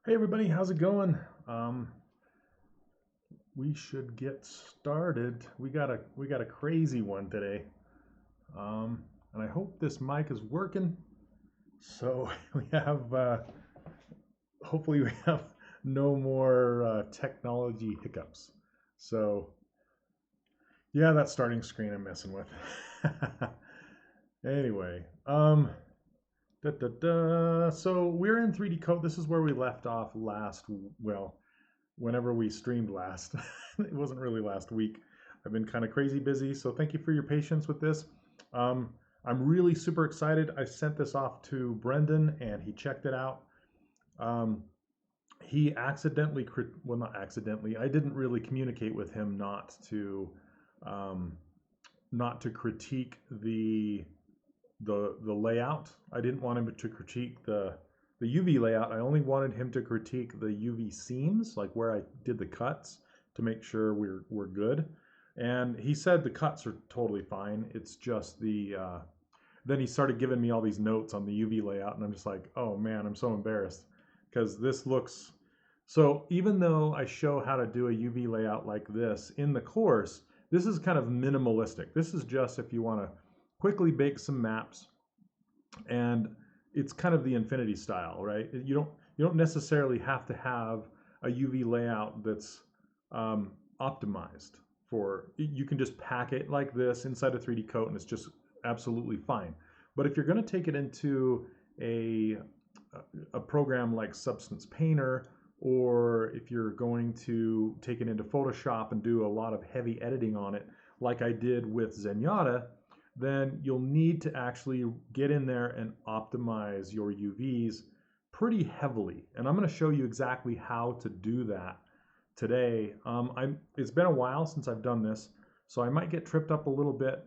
Hey everybody, how's it going? We should get started. We got a crazy one today. And I hope this mic is working. So we have hopefully we have no more technology hiccups. So yeah, that starting screen I'm messing with. Anyway, so we're in 3D Coat. This is where we left off well, whenever we streamed last. It wasn't really last week. I've been kind of crazy busy, so thank you for your patience with this. Um, I'm really super excited. I sent this off to Brendan and he checked it out. Um, he accidentally, well, not accidentally, I didn't really communicate with him um, not to critique the layout. I didn't want him to critique the UV layout. I only wanted him to critique the UV seams, like where I did the cuts, to make sure we're good. And he said the cuts are totally fine. It's just then he started giving me all these notes on the UV layout, and I'm just like, oh man, I'm so embarrassed because this looks. So even though I show how to do a UV layout like this in the course, this is kind of minimalistic. This is just if you want to quickly bake some maps, and it's kind of the Infinity style, right? You don't necessarily have to have a UV layout that's optimized for. You can just pack it like this inside a 3D coat, and it's just absolutely fine. But if you're going to take it into a a program like Substance Painter, or if you're going to take it into Photoshop and do a lot of heavy editing on it, like I did with Zenyatta, then you'll need to actually get in there and optimize your UVs pretty heavily. And I'm going to show you exactly how to do that today. It's been a while since I've done this, so I might get tripped up a little bit,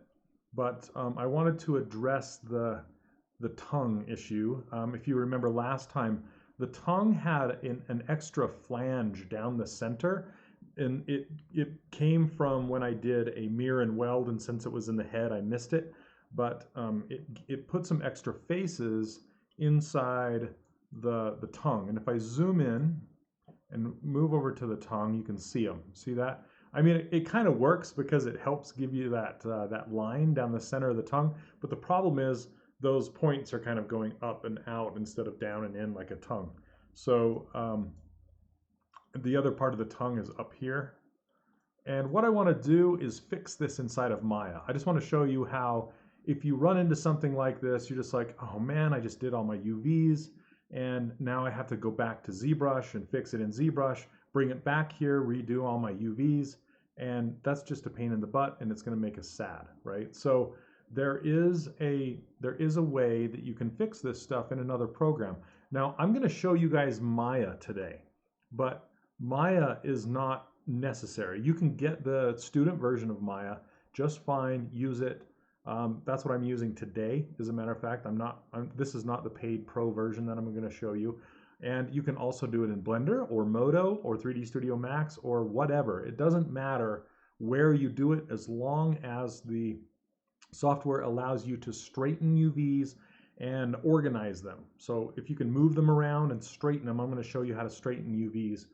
but I wanted to address the tongue issue. If you remember last time, the tongue had an extra flange down the center, and it came from when I did a mirror and weld, and since it was in the head, I missed it. But it put some extra faces inside the tongue, and if I zoom in and move over to the tongue, you can see them. See that? I mean, it kind of works because it helps give you that line down the center of the tongue. But the problem is those points are kind of going up and out instead of down and in like a tongue. So the other part of the tongue is up here. And what I want to do is fix this inside of Maya. I just want to show you how if you run into something like this, you're just like, oh man, I just did all my UVs and now I have to go back to ZBrush and fix it in ZBrush, bring it back here, redo all my UVs, and that's just a pain in the butt and it's going to make us sad, right? So there is a way that you can fix this stuff in another program. Now, I'm going to show you guys Maya today, but Maya is not necessary. You can get the student version of Maya just fine, use it. That's what I'm using today. As a matter of fact, this is not the paid pro version that I'm going to show you. And you can also do it in Blender or Modo or 3D Studio Max or whatever. It doesn't matter where you do it as long as the software allows you to straighten UVs and organize them. So if you can move them around and straighten them, I'm going to show you how to straighten UVs.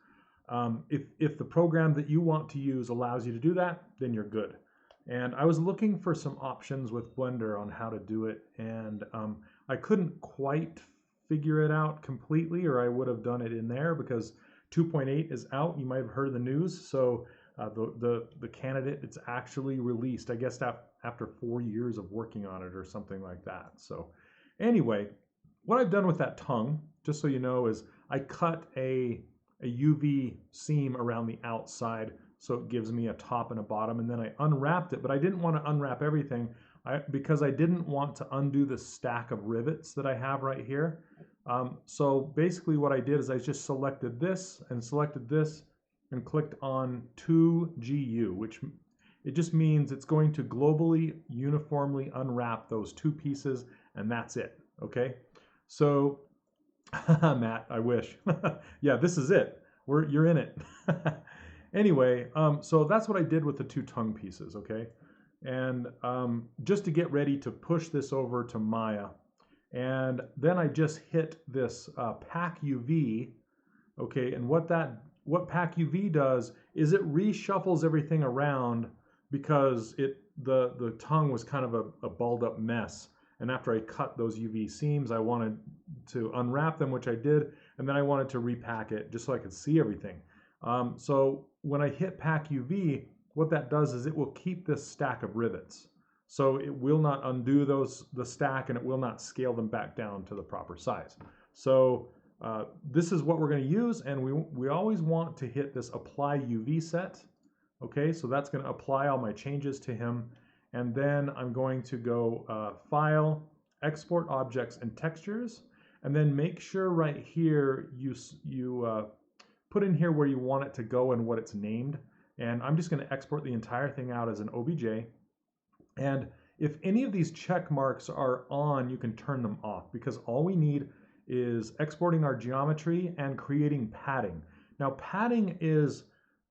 If the program that you want to use allows you to do that, then you're good. And I was looking for some options with Blender on how to do it, and I couldn't quite figure it out completely, or I would have done it in there because 2.8 is out. You might have heard the news. So the candidate, it's actually released, I guess, after 4 years of working on it or something like that. So anyway, what I've done with that tongue, just so you know, is I cut a UV seam around the outside so it gives me a top and a bottom, and then I unwrapped it, but I didn't want to unwrap everything because I didn't want to undo the stack of rivets that I have right here. So basically what I did is I just selected this and clicked on 2GU, which it just means it's going to globally uniformly unwrap those two pieces, and that's it, okay? So Matt, I wish. Yeah, this is it. You're in it. Anyway, so that's what I did with the two tongue pieces, okay? And just to get ready to push this over to Maya, and then I just hit this pack UV Okay, and what Pack UV does is it reshuffles everything around because the tongue was kind of a balled up mess. And after I cut those UV seams, I wanted to unwrap them, which I did, and then I wanted to repack it just so I could see everything. So when I hit Pack UV, what that does is it will keep this stack of rivets. So it will not undo the stack, and it will not scale them back down to the proper size. So this is what we're going to use, and we always want to hit this apply UV set. Okay, so that's going to apply all my changes to him, and then I'm going to go File, Export Objects and Textures, and then make sure right here you put in here where you want it to go and what it's named. And I'm just going to export the entire thing out as an OBJ. And if any of these check marks are on, you can turn them off, because all we need is exporting our geometry and creating padding. Now padding is,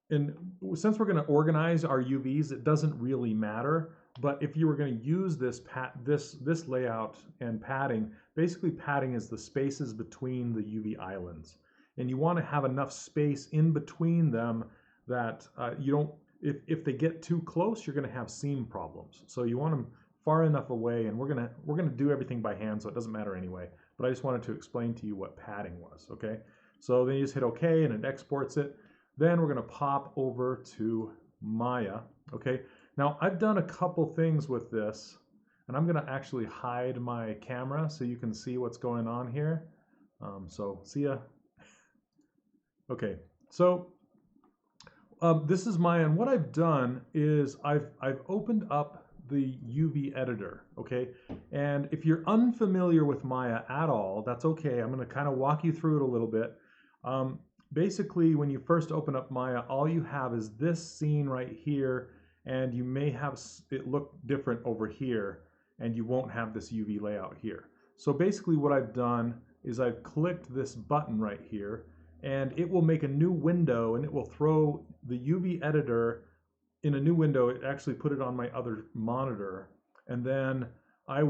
since we're going to organize our UVs, it doesn't really matter. But if you were going to use this layout and padding, basically padding is the spaces between the UV islands. And you want to have enough space in between them that you don't, if they get too close, you're going to have seam problems. So you want them far enough away, and we're gonna do everything by hand, so it doesn't matter anyway. But I just wanted to explain to you what padding was. Okay, so then you just hit OK, and it exports it. Then we're gonna pop over to Maya. Okay, now I've done a couple things with this, and I'm gonna actually hide my camera so you can see what's going on here. So see ya. Okay, so this is Maya, and what I've done is I've opened up the UV editor, okay? And if you're unfamiliar with Maya at all, that's okay. I'm going to kind of walk you through it a little bit. Basically, when you first open up Maya, all you have is this scene right here, and you may have it look different over here, and you won't have this UV layout here. So basically what I've done is I've clicked this button right here, and it will make a new window, and it will throw the UV editor in a new window. It actually put it on my other monitor, and then I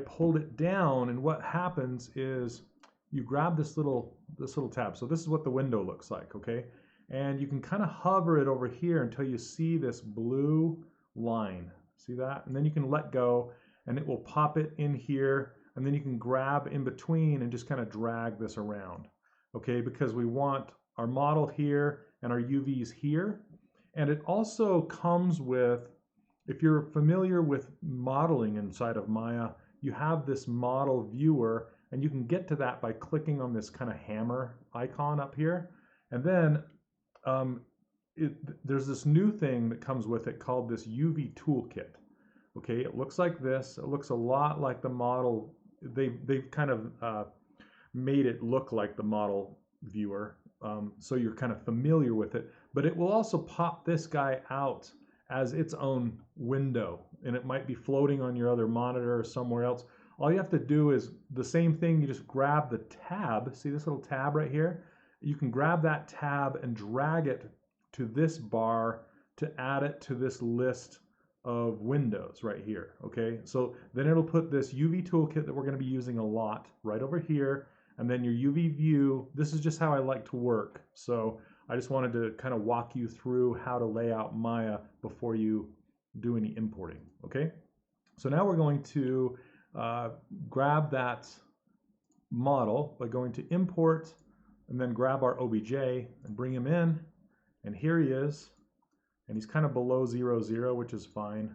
pulled it down, and what happens is you grab this little tab. So this is what the window looks like, okay? And you can kind of hover it over here until you see this blue line. See that? And then you can let go, and it will pop it in here, and then you can grab in between and just kind of drag this around. Okay, because we want our model here and our UVs here. And it also comes with, if you're familiar with modeling inside of Maya, you have this model viewer, and you can get to that by clicking on this kind of hammer icon up here. And then there's this new thing that comes with it called this UV toolkit. Okay, it looks like this. It looks a lot like the model. They've kind of made it look like the model viewer, so you're kind of familiar with it, but it will also pop this guy out as its own window, and it might be floating on your other monitor or somewhere else. All you have to do is the same thing. You just grab the tab. See this little tab right here? You can grab that tab and drag it to this bar to add it to this list of windows right here. Okay, so then it'll put this UV toolkit that we're going to be using a lot right over here. And then your UV view. This is just how I like to work. So I just wanted to kind of walk you through how to lay out Maya before you do any importing, okay? So now we're going to grab that model by going to import, and then grab our OBJ and bring him in. And here he is. And he's kind of below 0, 0, which is fine.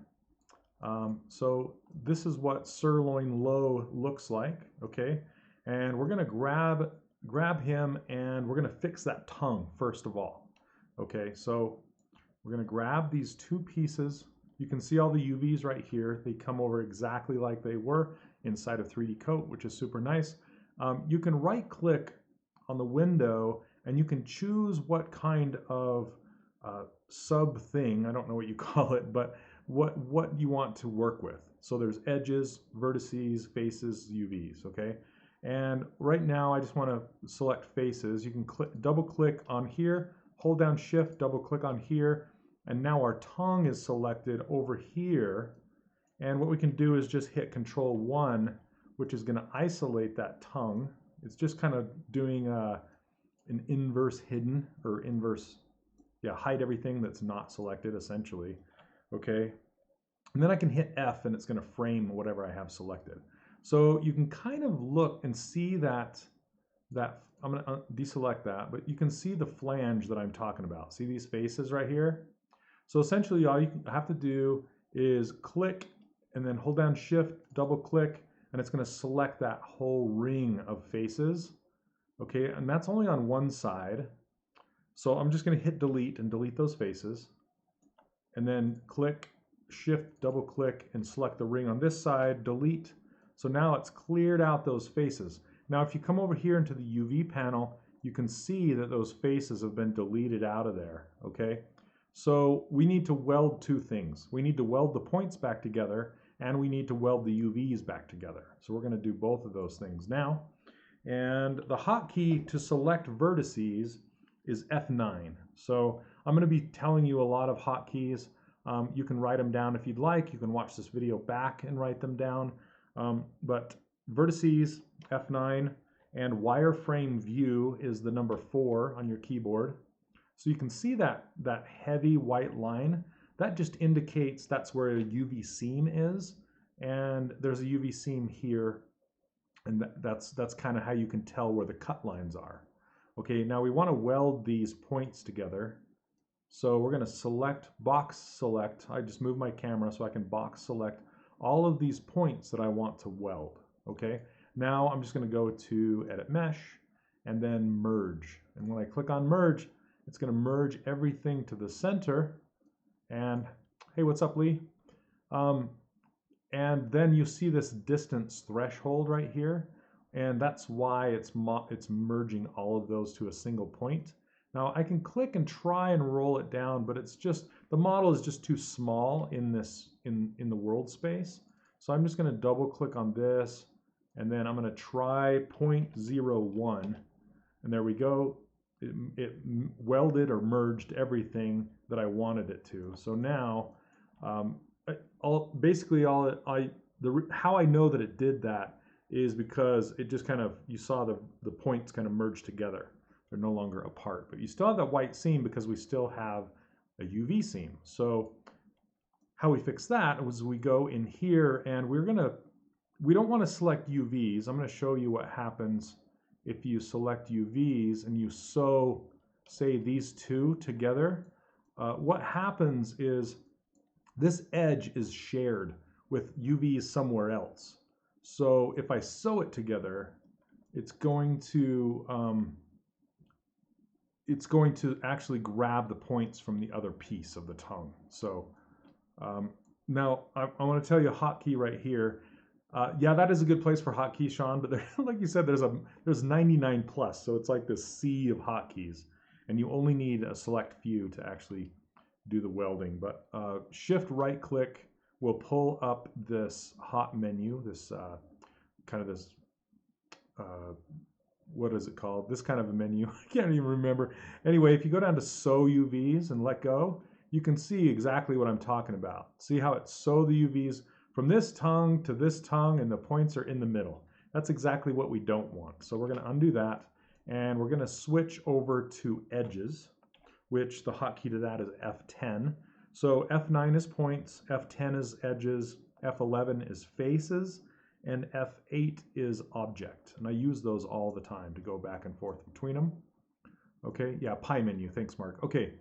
So this is what sirloin low looks like, okay? And we're going to grab him, and we're going to fix that tongue first of all. Okay, so we're going to grab these two pieces. You can see all the UVs right here. They come over exactly like they were inside of 3D Coat, which is super nice. You can right click on the window, and you can choose what kind of sub thing, I don't know what you call it, but what you want to work with. So there's edges, vertices, faces, UVs, okay? And right now I just want to select faces. You can double click on here, hold down shift, double click on here, and now our tongue is selected over here. And what we can do is just hit Control 1, which is going to isolate that tongue. It's just kind of doing an inverse hidden, or inverse, yeah, hide everything that's not selected essentially. Okay, and then I can hit F and it's going to frame whatever I have selected. So you can kind of look and see that I'm going to deselect that, but you can see the flange that I'm talking about. See these faces right here? So essentially all you have to do is click and then hold down Shift, double click, and it's going to select that whole ring of faces. Okay, and that's only on one side. So I'm just going to hit delete and delete those faces. And then click, Shift, double click, and select the ring on this side, delete. So now it's cleared out those faces. Now if you come over here into the UV panel, you can see that those faces have been deleted out of there, okay? So we need to weld two things. We need to weld the points back together, and we need to weld the UVs back together. So we're going to do both of those things now. And the hotkey to select vertices is F9. So I'm going to be telling you a lot of hotkeys. You can write them down if you'd like. You can watch this video back and write them down. But vertices, F9, and wireframe view is the number 4 on your keyboard. So you can see that heavy white line. That just indicates that's where a UV seam is. And there's a UV seam here. And that's kind of how you can tell where the cut lines are. Okay, now we want to weld these points together. So we're going to select, box select. I just moved my camera so I can box select all of these points that I want to weld. Okay, now I'm just going to go to Edit Mesh and then Merge. And when I click on Merge, it's going to merge everything to the center. And hey, what's up, Lee? And then you see this distance threshold right here. And that's why it's merging all of those to a single point. Now I can click and try and roll it down, but it's just, the model is just too small in the world space. So I'm just going to double click on this, and then I'm going to try 0.01, and there we go. It welded or merged everything that I wanted it to. So now, how I know that it did that is because it just kind of, you saw the points kind of merge together. They're no longer apart, but you still have that white seam because we still have a UV seam. So how we fix that was we go in here and we don't want to select UVs. I'm going to show you what happens if you select UVs and you sew, say, these two together. What happens is this edge is shared with UVs somewhere else. So if I sew it together, it's going to actually grab the points from the other piece of the tongue. So now I want to tell you a hotkey right here. Yeah, that is a good place for hotkeys, Sean, but there, like you said, there's 99 plus, so it's like this sea of hotkeys, and you only need a select few to actually do the welding. But Shift right click will pull up this hot menu, this what is it called? This kind of a menu. I can't even remember. Anyway, if you go down to sew UVs and let go, you can see exactly what I'm talking about. See how it sew the UVs from this tongue to this tongue, and the points are in the middle. That's exactly what we don't want. So we're going to undo that, and we're going to switch over to edges, which the hotkey to that is F10. So F9 is points, F10 is edges, F11 is faces, and F8 is object. And I use those all the time to go back and forth between them. Okay, yeah, pie menu, thanks Mark. Okay,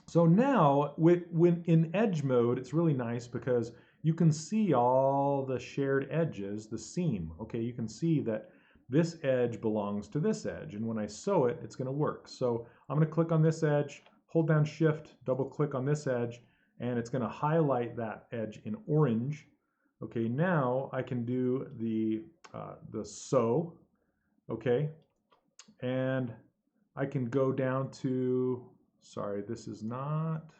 so now when in edge mode, it's really nice because you can see all the shared edges, the seam. Okay, you can see that this edge belongs to this edge, and when I sew it, it's going to work. So I'm going to click on this edge, hold down Shift, double click on this edge, and it's going to highlight that edge in orange. Okay, now I can do the sew. Okay, and I can go down to, sorry, this is not,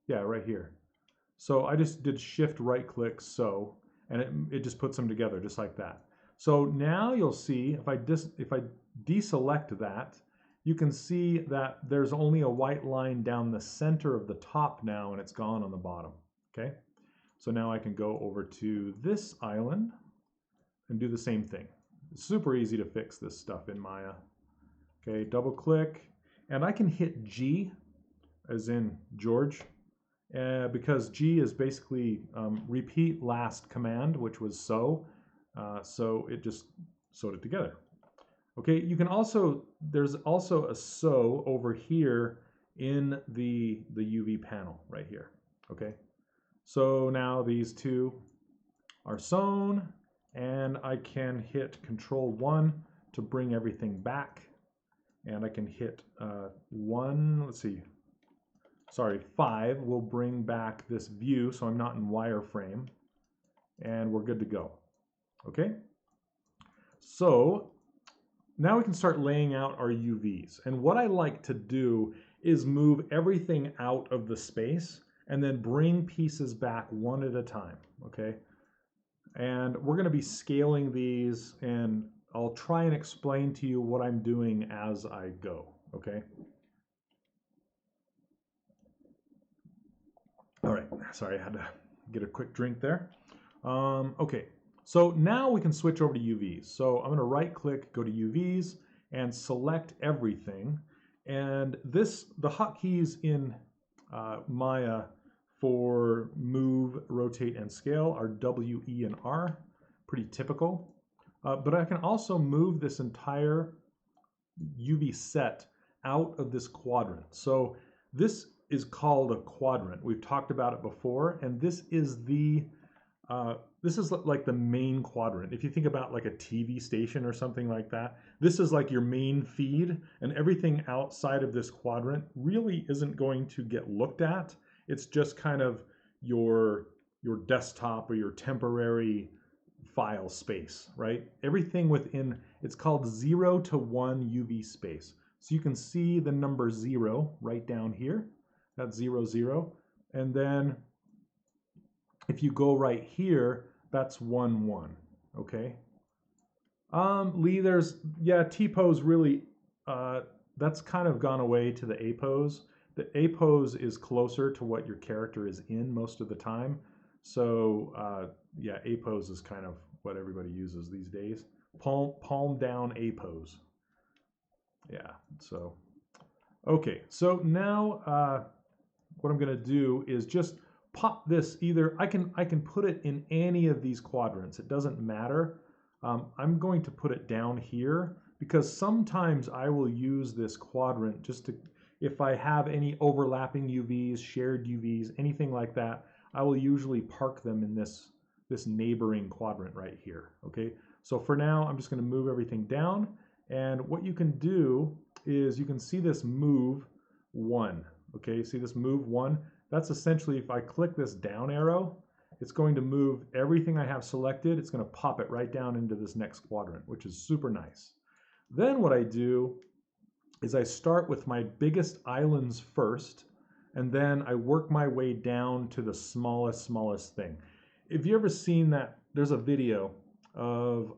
yeah, right here. So I just did Shift right click sew, and it just puts them together just like that. So now you'll see if I deselect that, you can see that there's only a white line down the center of the top now, and it's gone on the bottom. Okay, so now I can go over to this island and do the same thing. It's super easy to fix this stuff in Maya. Okay, double click, and I can hit G, as in George, because G is basically repeat last command, which was so. So it just sewed it together. Okay, you can also, there's also a sew over here in the UV panel right here. Okay, so now these two are sewn, and I can hit Control 1 to bring everything back, and I can hit 1, let's see, sorry, 5 will bring back this view so I'm not in wireframe, and we're good to go. Okay, so now we can start laying out our UVs. And what I like to do is move everything out of the space and then bring pieces back one at a time, okay? And we're gonna be scaling these, and I'll try and explain to you what I'm doing as I go, okay? All right, sorry, I had to get a quick drink there. Okay, so now we can switch over to UVs. So I'm gonna right click, go to UVs, and select everything. And this, the hotkeys in Maya for move, rotate, and scale are W, E, and R, pretty typical. But I can also move this entire UV set out of this quadrant. So this is called a quadrant. We've talked about it before, and this is like the main quadrant. If you think about like a TV station or something like that, this is like your main feed, and everything outside of this quadrant really isn't going to get looked at. It's just kind of your desktop or your temporary file space, right? Everything within, it's called 0 to 1 UV space. So you can see the number 0 right down here. That's 0, 0. And then if you go right here, that's 1, 1, okay? Lee, yeah, T-pose really, that's kind of gone away to the A-pose. The A-pose is closer to what your character is in most of the time. So, yeah, A-pose is kind of what everybody uses these days. Palm down A-pose. Yeah, so, okay. So now what I'm gonna do is just pop this either, I can put it in any of these quadrants. It doesn't matter. I'm going to put it down here because sometimes I will use this quadrant just to, if I have any overlapping UVs, shared UVs, anything like that, I will usually park them in this neighboring quadrant right here, okay? So for now, I'm just gonna move everything down, and what you can do is you can see this move 1, okay? See this move 1? That's essentially, if I click this down arrow, it's going to move everything I have selected. It's going to pop it right down into this next quadrant, which is super nice. Then what I do is I start with my biggest islands first, and then I work my way down to the smallest thing. If you ever seen that, there's a video of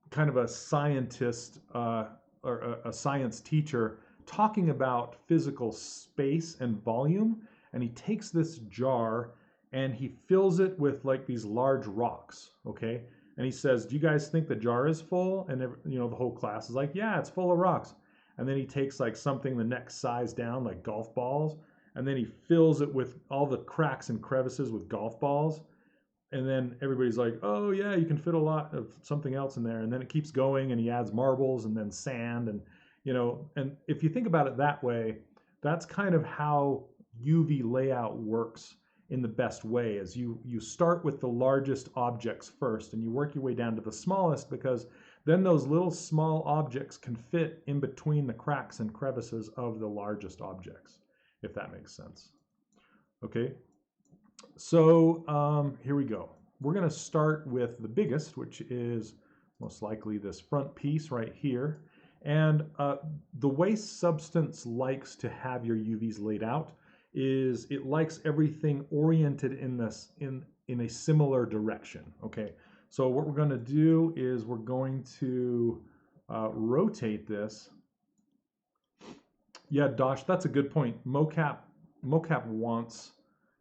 kind of a scientist or a science teacher talking about physical space and volume, and he takes this jar and he fills it with like these large rocks, okay? And he says, do you guys think the jar is full? And you know, the whole class is like, yeah, it's full of rocks. And then he takes like something the next size down, like golf balls, and then he fills it with all the cracks and crevices with golf balls. And then everybody's like, oh yeah, you can fit a lot of something else in there. And then it keeps going, and he adds marbles and then sand, and you know, and if you think about it that way, that's kind of how UV layout works in the best way. Is you start with the largest objects first, and you work your way down to the smallest, because then those little small objects can fit in between the cracks and crevices of the largest objects, if that makes sense. Okay, so here we go. We're going to start with the biggest, which is most likely this front piece right here. And the way Substance likes to have your UVs laid out is it likes everything oriented in this in a similar direction. Okay, so what we're going to do is we're going to rotate this. Yeah, Dosh, that's a good point. Mocap wants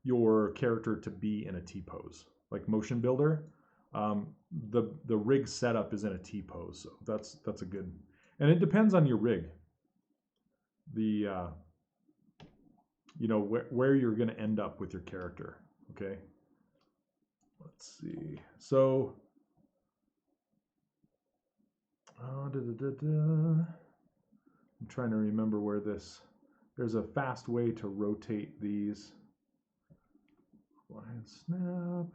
your character to be in a T-pose, like Motion Builder. The rig setup is in a T-pose, so that's a good. And it depends on your rig. The you know where you're going to end up with your character. Okay, let's see. So I'm trying to remember where this. There's a fast way to rotate these. Line snap.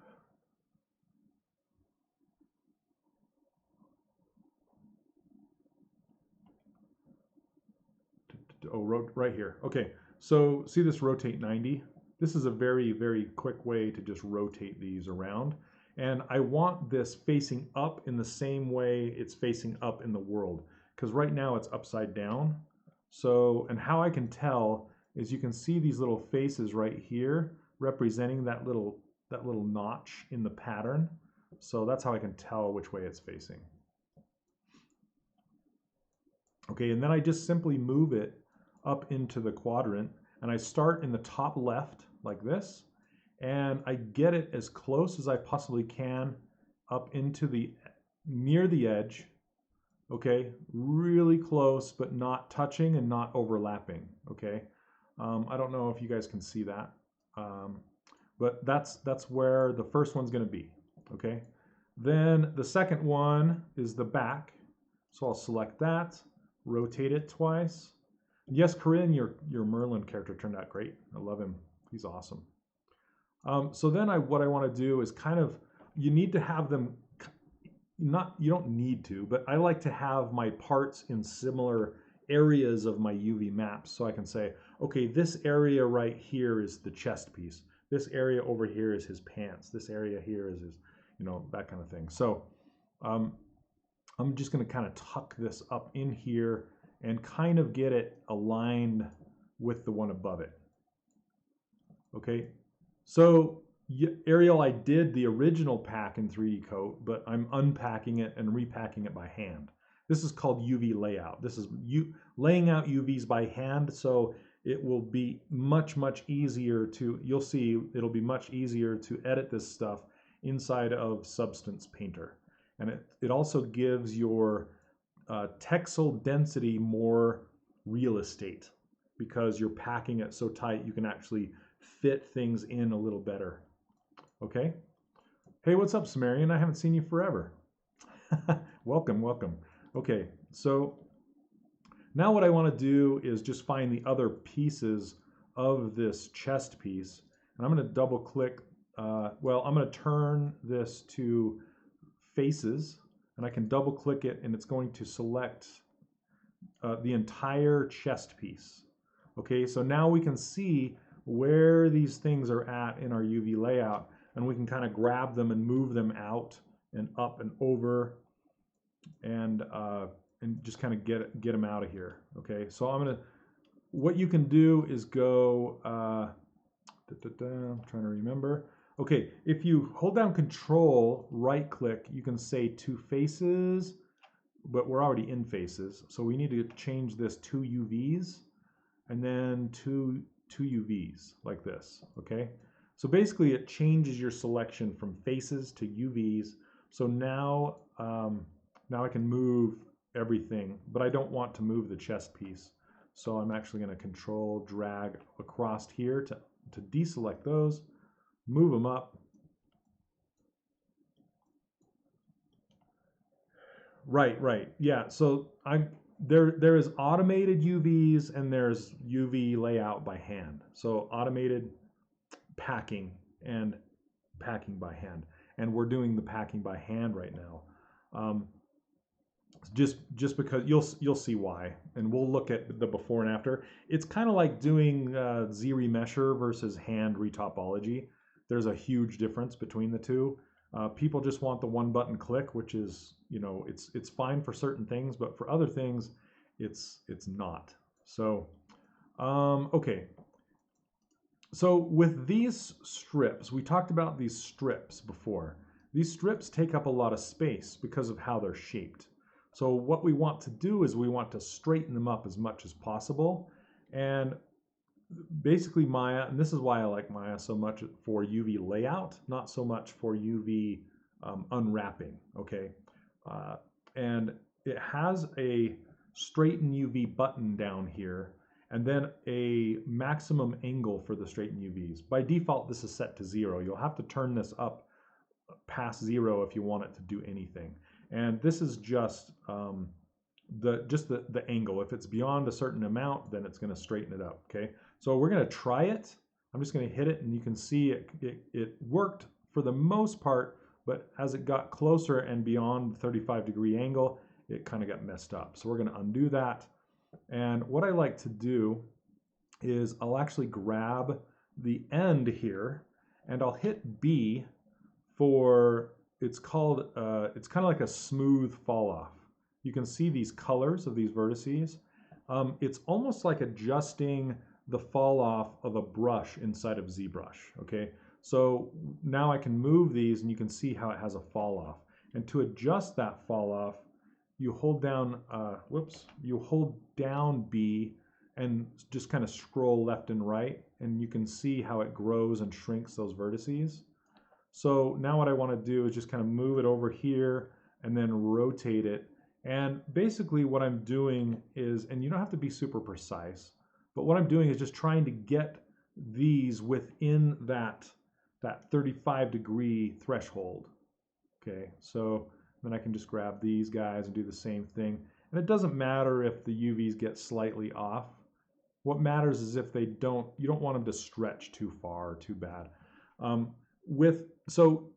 Oh, right here. Okay, so see this rotate 90? This is a very, very quick way to just rotate these around. And I want this facing up in the same way it's facing up in the world, because right now it's upside down. So, and how I can tell is you can see these little faces right here representing that little notch in the pattern. So that's how I can tell which way it's facing. Okay, and then I just simply move it up into the quadrant, and I start in the top left like this, and I get it as close as I possibly can up into the near the edge. Okay, really close, but not touching and not overlapping. Okay, I don't know if you guys can see that, but that's where the first one's going to be. Okay, then the second one is the back, so I'll select that, rotate it twice. Yes, Corinne, your Merlin character turned out great. I love him. He's awesome. So then what I want to do is kind of, you need to have them, you don't need to, but I like to have my parts in similar areas of my UV maps. So I can say, okay, this area right here is the chest piece. This area over here is his pants. This area here is his, you know, that kind of thing. So I'm just going to kind of tuck this up in here and kind of get it aligned with the one above it. Okay, so Ariel, I did the original pack in 3D Coat, but I'm unpacking it and repacking it by hand. This is called UV layout. This is laying out UVs by hand, so it will be much easier to, you'll see it'll be much easier to edit this stuff inside of Substance Painter. And it also gives your texel density more real estate because you're packing it so tight you can actually fit things in a little better. Okay? Hey, what's up, Sumerian? I haven't seen you forever. Welcome. Okay, so now what I want to do is just find the other pieces of this chest piece. And I'm going to double click, I'm going to turn this to faces, and I can double click it, and it's going to select the entire chest piece. Okay, so now we can see where these things are at in our UV layout, and we can kind of grab them and move them out and up and over, and just kind of get them out of here. Okay, so what you can do is go, I'm trying to remember. Okay, if you hold down Control, right click, you can say to faces, but we're already in faces, so we need to change this to UVs, and then to UVs, like this, okay? So basically it changes your selection from faces to UVs, so now, now I can move everything, but I don't want to move the chest piece, so I'm actually going to Control, drag across here to deselect those, move them up. Right. Yeah. So there is automated UVs and there's UV layout by hand. So automated packing and packing by hand. And we're doing the packing by hand right now. Just because you'll see why, and we'll look at the before and after. It's kind of like doing Z-remesher versus hand retopology. There's a huge difference between the two. People just want the one button click, which is, you know, it's fine for certain things, but for other things, it's not. So, okay. So with these strips, we talked about these strips before. These strips take up a lot of space because of how they're shaped. So what we want to do is we want to straighten them up as much as possible. And basically Maya, and this is why I like Maya so much for UV layout, not so much for UV unwrapping, okay? And it has a straighten UV button down here, and then a maximum angle for the straighten UVs. By default, this is set to 0. You'll have to turn this up past 0 if you want it to do anything. And this is just the angle. If it's beyond a certain amount, then it's going to straighten it up. Okay, so we're going to try it. I'm just going to hit it, and you can see it worked for the most part, but as it got closer and beyond the 35-degree angle, it kind of got messed up. So we're going to undo that. And what I like to do is I'll actually grab the end here, and I'll hit B for, it's kind of like a smooth fall off. You can see these colors of these vertices. It's almost like adjusting the fall off of a brush inside of ZBrush, okay? So now I can move these and you can see how it has a fall off. And to adjust that fall off, you hold down, you hold down B and just kind of scroll left and right, and you can see how it grows and shrinks those vertices. So now what I want to do is just kind of move it over here and then rotate it. And basically what I'm doing is, and you don't have to be super precise, but what I'm doing is just trying to get these within that 35-degree threshold. Okay, so then I can just grab these guys and do the same thing. And it doesn't matter if the UVs get slightly off. What matters is if they don't, you don't want them to stretch too far or too bad. So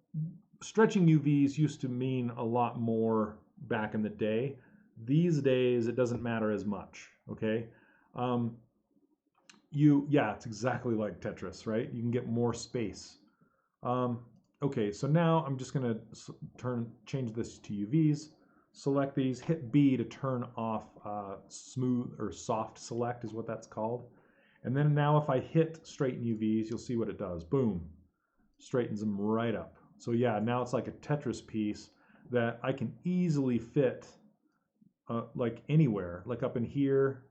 stretching UVs used to mean a lot more back in the day. These days, it doesn't matter as much, okay? Yeah, it's exactly like Tetris, right? You can get more space. Okay, so now I'm just gonna change this to UVs, select these, hit B to turn off smooth or soft select is what that's called. And then now if I hit straighten UVs, you'll see what it does. Boom, straightens them right up. So yeah, now it's like a Tetris piece that I can easily fit like anywhere, like up in here,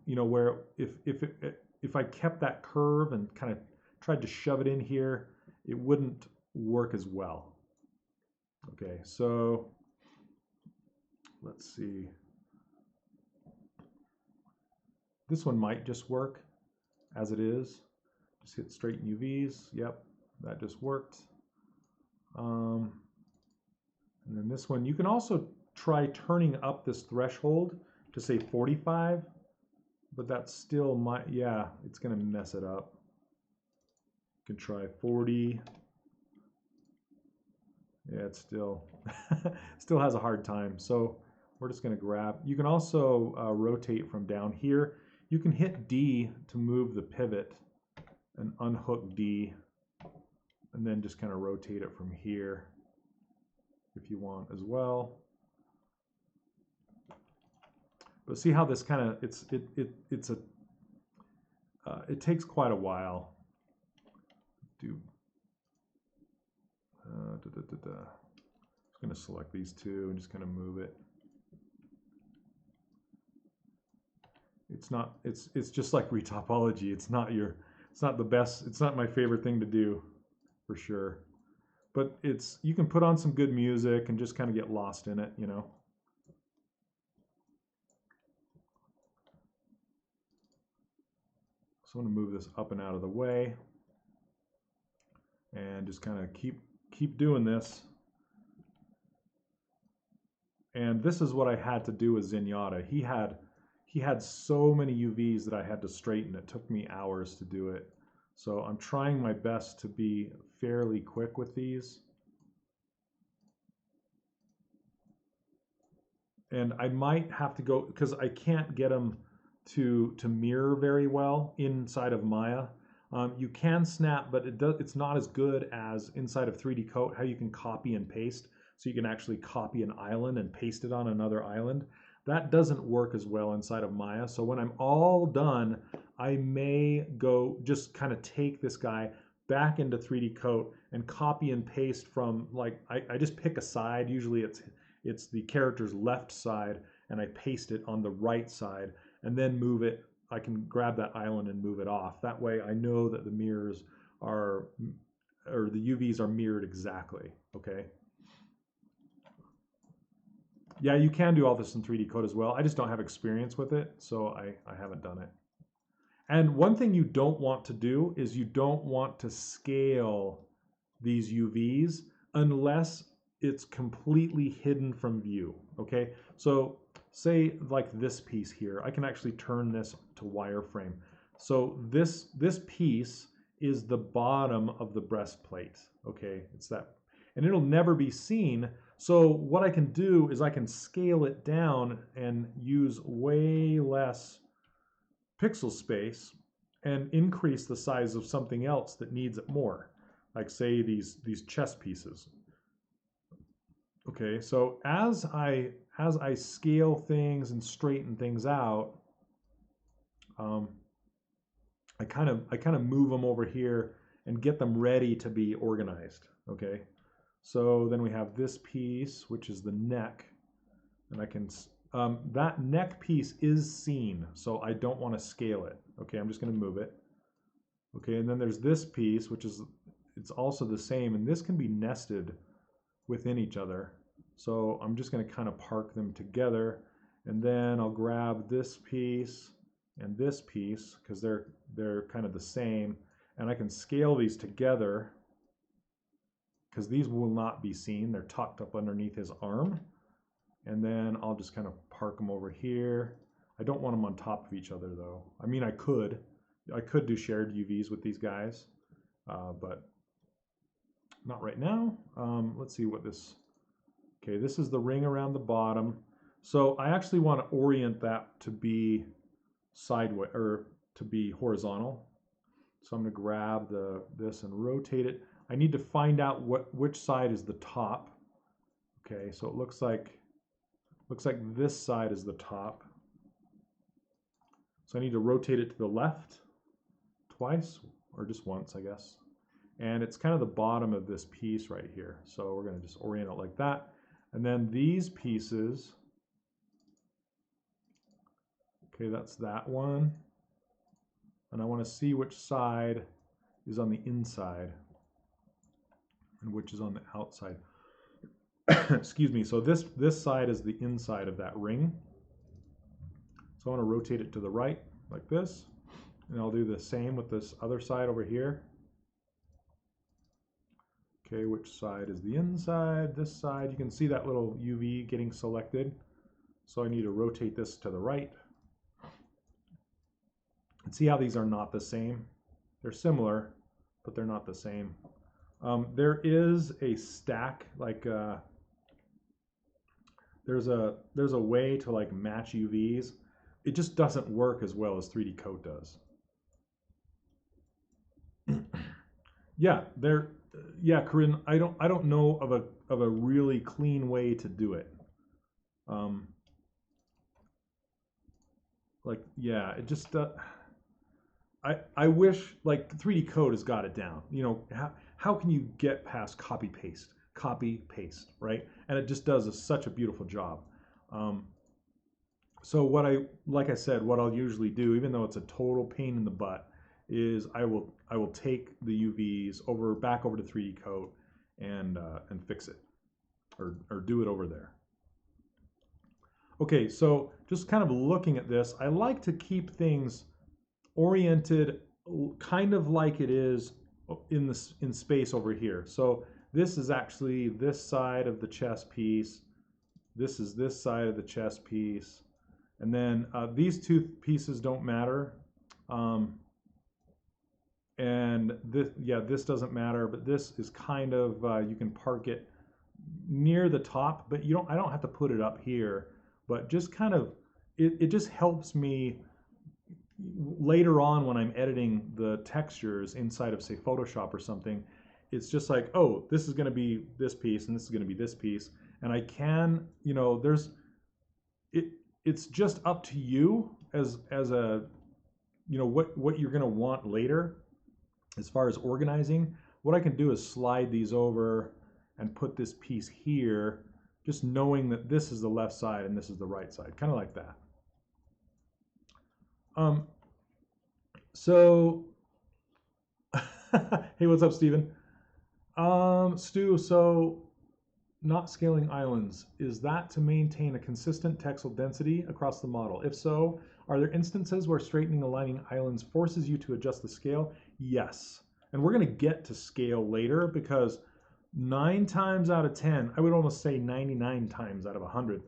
you know, where if I kept that curve and kind of tried to shove it in here, it wouldn't work as well. Okay, so let's see. This one might just work as it is. Just hit straighten UVs. Yep, that just worked. And then this one, you can also try turning up this threshold to say 45, but that's still yeah, it's gonna mess it up. You can try 40. Yeah, it's still has a hard time. So we're just gonna grab. You can also rotate from down here. You can hit D to move the pivot and unhook D, and then just kind of rotate it from here if you want as well. But see how this kind of it takes quite a while. Just going to select these two and just kind of move it. It's just like retopology. It's not the best. It's not my favorite thing to do, for sure. But you can put on some good music and just kind of get lost in it, you know. So I'm going to move this up and out of the way and just kind of keep doing this. And this is what I had to do with Zenyatta. He had so many UVs that I had to straighten. It took me hours to do it. So I'm trying my best to be fairly quick with these. And I might have to go, because I can't get them to mirror very well inside of Maya. You can snap, but it's not as good as inside of 3D Coat, how you can copy and paste. So you can actually copy an island and paste it on another island. That doesn't work as well inside of Maya. So when I'm all done, I may go just kind of take this guy back into 3D Coat and copy and paste from, like, I just pick a side. Usually it's the character's left side, and I paste it on the right side, and then move it. I can grab that island and move it off. That way I know that the mirrors are, or the UVs are mirrored exactly, okay? Yeah, you can do all this in 3D Code as well. I just don't have experience with it, so I haven't done it. And one thing you don't want to do is you don't want to scale these UVs unless it's completely hidden from view, okay? So say like this piece here, I can actually turn this to wireframe. So this piece is the bottom of the breastplate, okay? It's that, and it'll never be seen. So what I can do is I can scale it down and use way less pixel space and increase the size of something else that needs it more, like say these chest pieces. Okay, so as I scale things and straighten things out, I kind of move them over here and get them ready to be organized. Okay, so then we have this piece, which is the neck, and I can that neck piece is seen, so I don't want to scale it. Okay, I'm just going to move it. Okay, and then there's this piece, which is, it's also the same, and this can be nested within each other. So I'm just going to kind of park them together, and then I'll grab this piece and this piece because they're kind of the same, and I can scale these together because these will not be seen. They're tucked up underneath his arm, and then I'll just kind of park them over here. I don't want them on top of each other though. I mean, I could do shared UVs with these guys, but not right now. Let's see what this, okay, this is the ring around the bottom. So I actually want to orient that to be sideways, or to be horizontal. So I'm going to grab this and rotate it. I need to find out which side is the top. Okay, so it looks like this side is the top. So I need to rotate it to the left twice, or just once, I guess. And it's kind of the bottom of this piece right here. So we're going to just orient it like that. And then these pieces, okay, that's that one. And I want to see which side is on the inside and which is on the outside. Excuse me. So this side is the inside of that ring. So I want to rotate it to the right like this. And I'll do the same with this other side over here. Okay, which side is the inside? This side. You can see that little UV getting selected. So I need to rotate this to the right. And see how these are not the same? They're similar, but they're not the same. There is a stack, like there's a way to like match UVs. It just doesn't work as well as 3D Code does. Yeah, yeah, Corinne, I don't know of a really clean way to do it. Like, yeah, it just I wish like 3D Code has got it down. You know, how can you get past copy paste, right? And it just does such a beautiful job. So like I said, what I'll usually do, even though it's a total pain in the butt, is I will take the UVs back over to 3D Code and fix it, or do it over there. Okay, so just kind of looking at this, I like to keep things oriented kind of like it is in space over here. So this is actually this side of the chest piece. This is this side of the chest piece. And then these two pieces don't matter. And this doesn't matter, but this is kind of, you can park it near the top, but I don't have to put it up here, but just kind of, it just helps me later on when I'm editing the textures inside of, say, Photoshop or something. It's just like, oh, this is going to be this piece and this is going to be this piece. And I can, you know, it's just up to you as a, you know, what you're going to want later as far as organizing. What I can do is slide these over and put this piece here, just knowing that this is the left side and this is the right side, kind of like that. So, hey, what's up, Steven? Stu, so not scaling islands, is that to maintain a consistent texel density across the model? If so, are there instances where straightening aligning islands forces you to adjust the scale? Yes. And we're going to get to scale later because 9 times out of 10, I would almost say 99 times out of 100,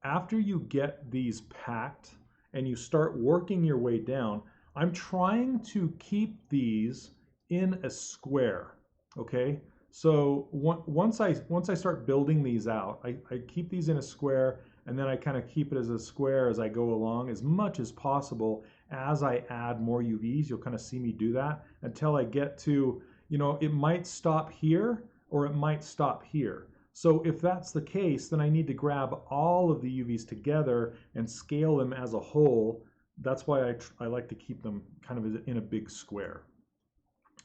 after you get these packed and you start working your way down, I'm trying to keep these in a square, okay? So once I start building these out, I keep these in a square, and then I kind of keep it as a square as I go along as much as possible. As I add more UVs, you'll kind of see me do that until I get to, you know, it might stop here or it might stop here. So if that's the case, then I need to grab all of the UVs together and scale them as a whole. That's why I like to keep them kind of in a big square.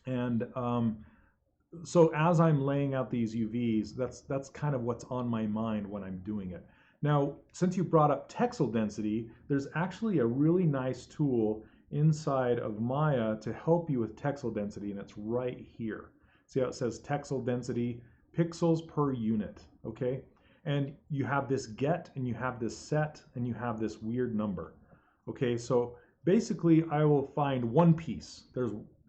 And so as I'm laying out these UVs, that's kind of what's on my mind when I'm doing it. Now, since you brought up texel density, there's actually a really nice tool inside of Maya to help you with texel density, and it's right here. See how it says texel density, pixels per unit, okay? And you have this get, and you have this set, and you have this weird number. Okay, so basically I will find one piece.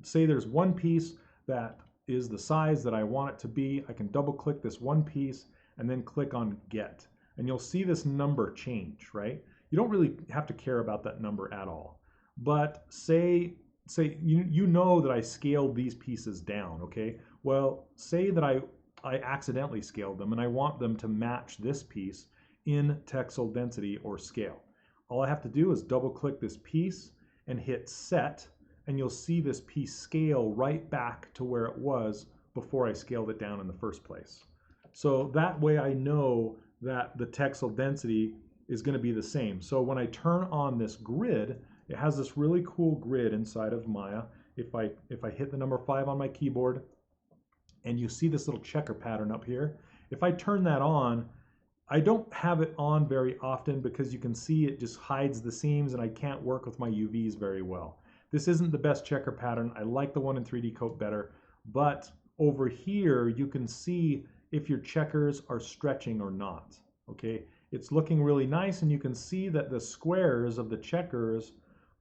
Say there's one piece that is the size that I want it to be. I can double click this one piece and then click on get. And you'll see this number change, right? You don't really have to care about that number at all. But say you know that I scaled these pieces down, okay? Well, say that I accidentally scaled them and I want them to match this piece in texel density or scale. All I have to do is double click this piece and hit set, and you'll see this piece scale right back to where it was before I scaled it down in the first place. So that way I know that the texel density is going to be the same. So when I turn on this grid, it has this really cool grid inside of Maya. If I hit the number 5 on my keyboard, and you see this little checker pattern up here, if I turn that on, I don't have it on very often because you can see it just hides the seams and I can't work with my UVs very well. This isn't the best checker pattern. I like the one in 3D Coat better, but over here you can see if your checkers are stretching or not, okay? It's looking really nice, and you can see that the squares of the checkers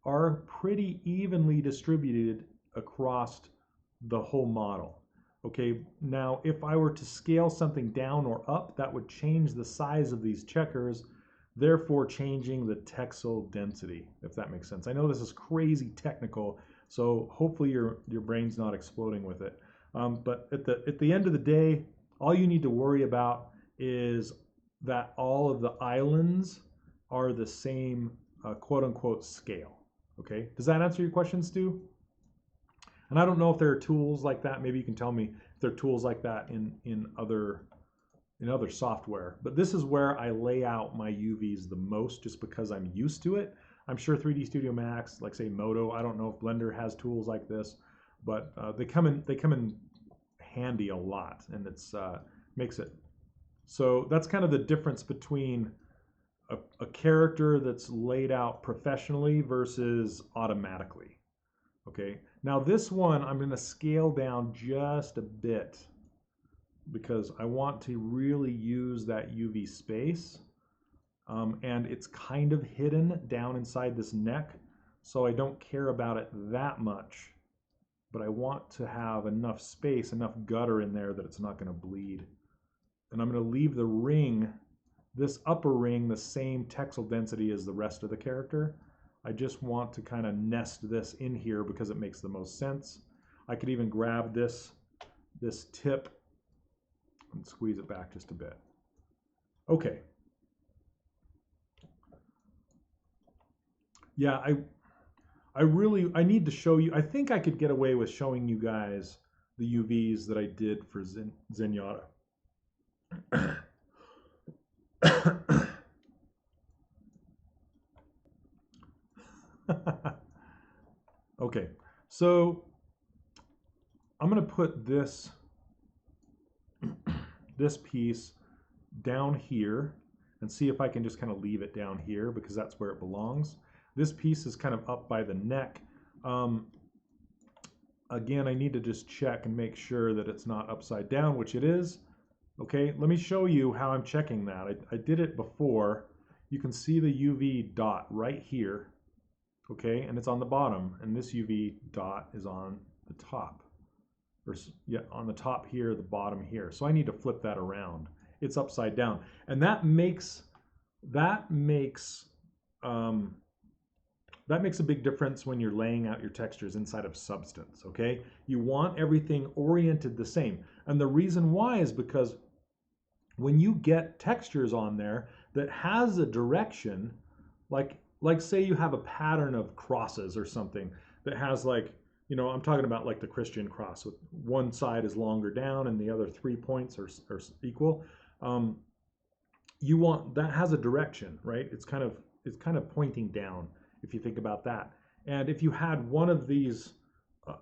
are pretty evenly distributed across the whole model. Okay, now if I were to scale something down or up, that would change the size of these checkers, therefore changing the texel density, if that makes sense. I know this is crazy technical, so hopefully your brain's not exploding with it. But at the end of the day, all you need to worry about is that all of the islands are the same quote-unquote scale. Okay, does that answer your question, Stu? And I don't know if there are tools like that. Maybe you can tell me if there are tools like that in other software. But this is where I lay out my UVs the most, just because I'm used to it. I'm sure 3D Studio Max, like say Modo, I don't know if Blender has tools like this, but they come in handy a lot, and it's makes it. So that's kind of the difference between a character that's laid out professionally versus automatically. Okay, now this one I'm going to scale down just a bit because I want to really use that UV space, and it's kind of hidden down inside this neck, so I don't care about it that much, but I want to have enough space, enough gutter in there that it's not going to bleed. And I'm going to leave the ring, this upper ring, the same texel density as the rest of the character. I just want to kind of nest this in here because it makes the most sense. I could even grab this tip and squeeze it back just a bit. Okay. Yeah, I need to show you. I think I could get away with showing you guys the UVs that I did for Zenyatta. Okay, so I'm going to put this piece down here and see if I can just kind of leave it down here because that's where it belongs. This piece is kind of up by the neck. Again, I need to just check and make sure that it's not upside down, which it is. Okay, let me show you how I'm checking that. I did it before. You can see the UV dot right here, okay, and it's on the bottom, and this UV dot is on the top, or yeah, on the top here, the bottom here. So I need to flip that around. It's upside down, and um, that makes a big difference when you're laying out your textures inside of Substance, okay? You want everything oriented the same. And the reason why is because when you get textures on there that has a direction, like say you have a pattern of crosses or something that has like, you know, I'm talking about like the Christian cross with one side is longer down and the other 3 points are equal. You want that has a direction, right? It's kind of pointing down if you think about that. And if you had one of these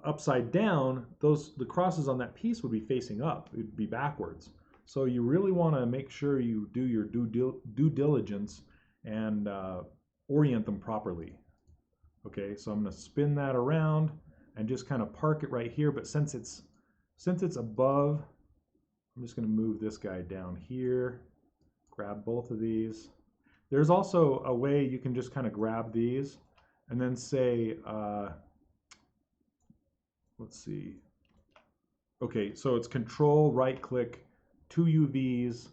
upside down, the crosses on that piece would be facing up. It would be backwards. So you really want to make sure you do your due diligence and orient them properly. Okay, so I'm going to spin that around and just kind of park it right here. But since it's above, I'm just going to move this guy down here, grab both of these. There's also a way you can just kind of grab these and then say, let's see. Okay, so it's Control, right click, 2 UVs.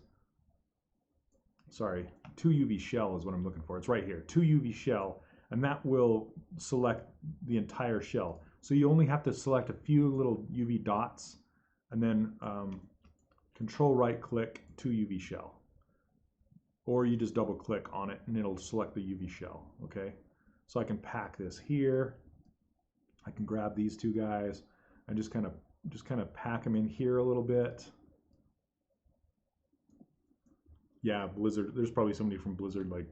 Sorry, 2 UV shell is what I'm looking for. It's right here, 2 UV shell, and that will select the entire shell. So you only have to select a few little UV dots, and then Control, right click, 2 UV shell. Or you just double click on it and it'll select the UV shell, okay? So I can pack this here. I can grab these two guys and just kind of pack them in here a little bit. Yeah, Blizzard, there's probably somebody from Blizzard like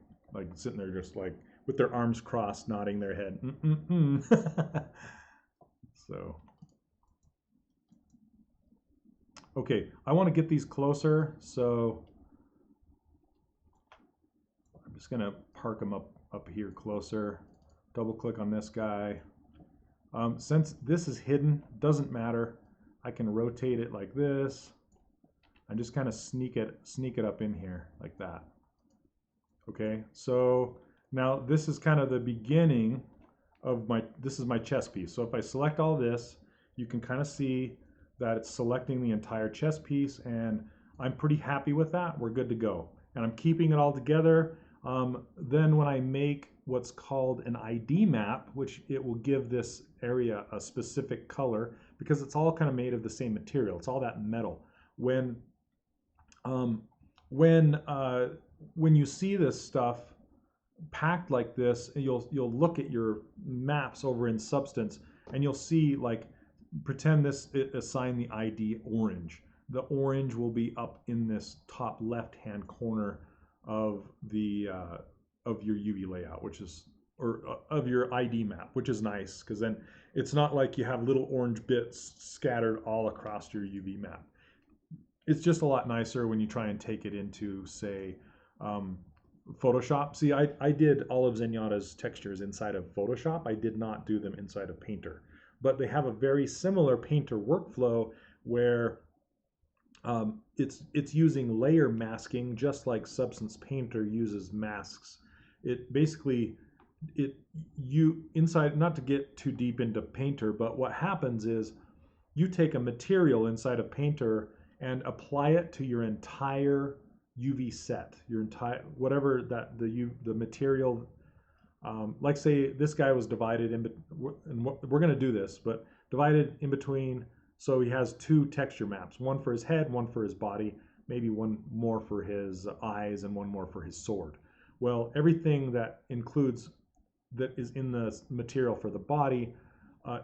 sitting there just like with their arms crossed, nodding their head. So, okay, I want to get these closer, so I'm just gonna park them up here closer. Double click on this guy. Since this is hidden, doesn't matter. I can rotate it like this and just kind of sneak it up in here like that. Okay, so now this is kind of the beginning of this is my chess piece. So if I select all this, you can kind of see that it's selecting the entire chess piece, and I'm pretty happy with that. We're good to go. And I'm keeping it all together. Then when I make what's called an ID map, which it will give this area a specific color because it's all kind of made of the same material. It's all that metal. When you see this stuff packed like this, you'll look at your maps over in Substance, and you'll see, like, pretend assign the ID orange. The orange will be up in this top left-hand corner of the of your UV layout, which is of your ID map, which is nice because then it's not like you have little orange bits scattered all across your UV map. It's just a lot nicer when you try and take it into, say, Photoshop. See, I did all of Zenyatta's textures inside of Photoshop. I did not do them inside of Painter. But they have a very similar Painter workflow where it's using layer masking just like Substance Painter uses masks. It basically, inside, not to get too deep into Painter, but what happens is you take a material inside of Painter and apply it to your entire UV set, your entire, whatever that the material, like say this guy was divided in, and we're going to do this, but divided in between, so he has 2 texture maps, one for his head, one for his body, maybe one more for his eyes and one more for his sword. Well, everything that is in the material for the body,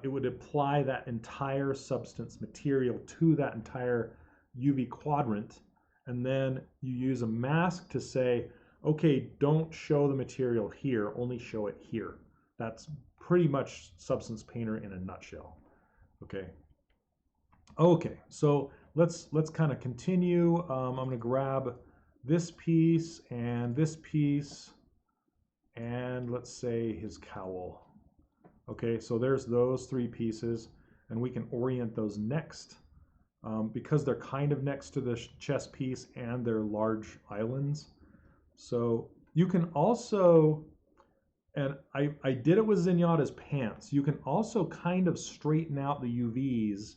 it would apply that entire Substance material to that entire UV quadrant, and then you use a mask to say, okay, don't show the material here, only show it here. That's pretty much Substance Painter in a nutshell. Okay, so let's kind of continue. I'm going to grab this piece, and let's say his cowl. Okay, so there's those 3 pieces, and we can orient those next because they're kind of next to the chess piece and they're large islands. So you can also, and I did it with Zenyatta's pants, you can also kind of straighten out the UVs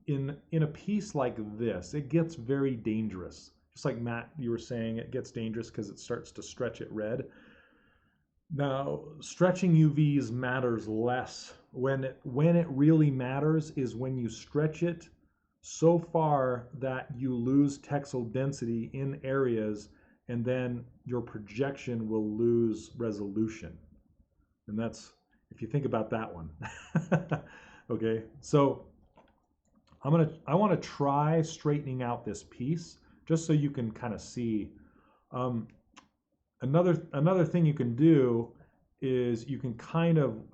in a piece like this. It gets very dangerous. Just like Matt, you were saying, it gets dangerous because it starts to stretch it red. Now, stretching UVs matters less. When it really matters is when you stretch it so far that you lose texel density in areas, and then your projection will lose resolution. And that's, if you think about that one. Okay, so I want to try straightening out this piece just so you can kind of see. Another thing you can do is you can kind of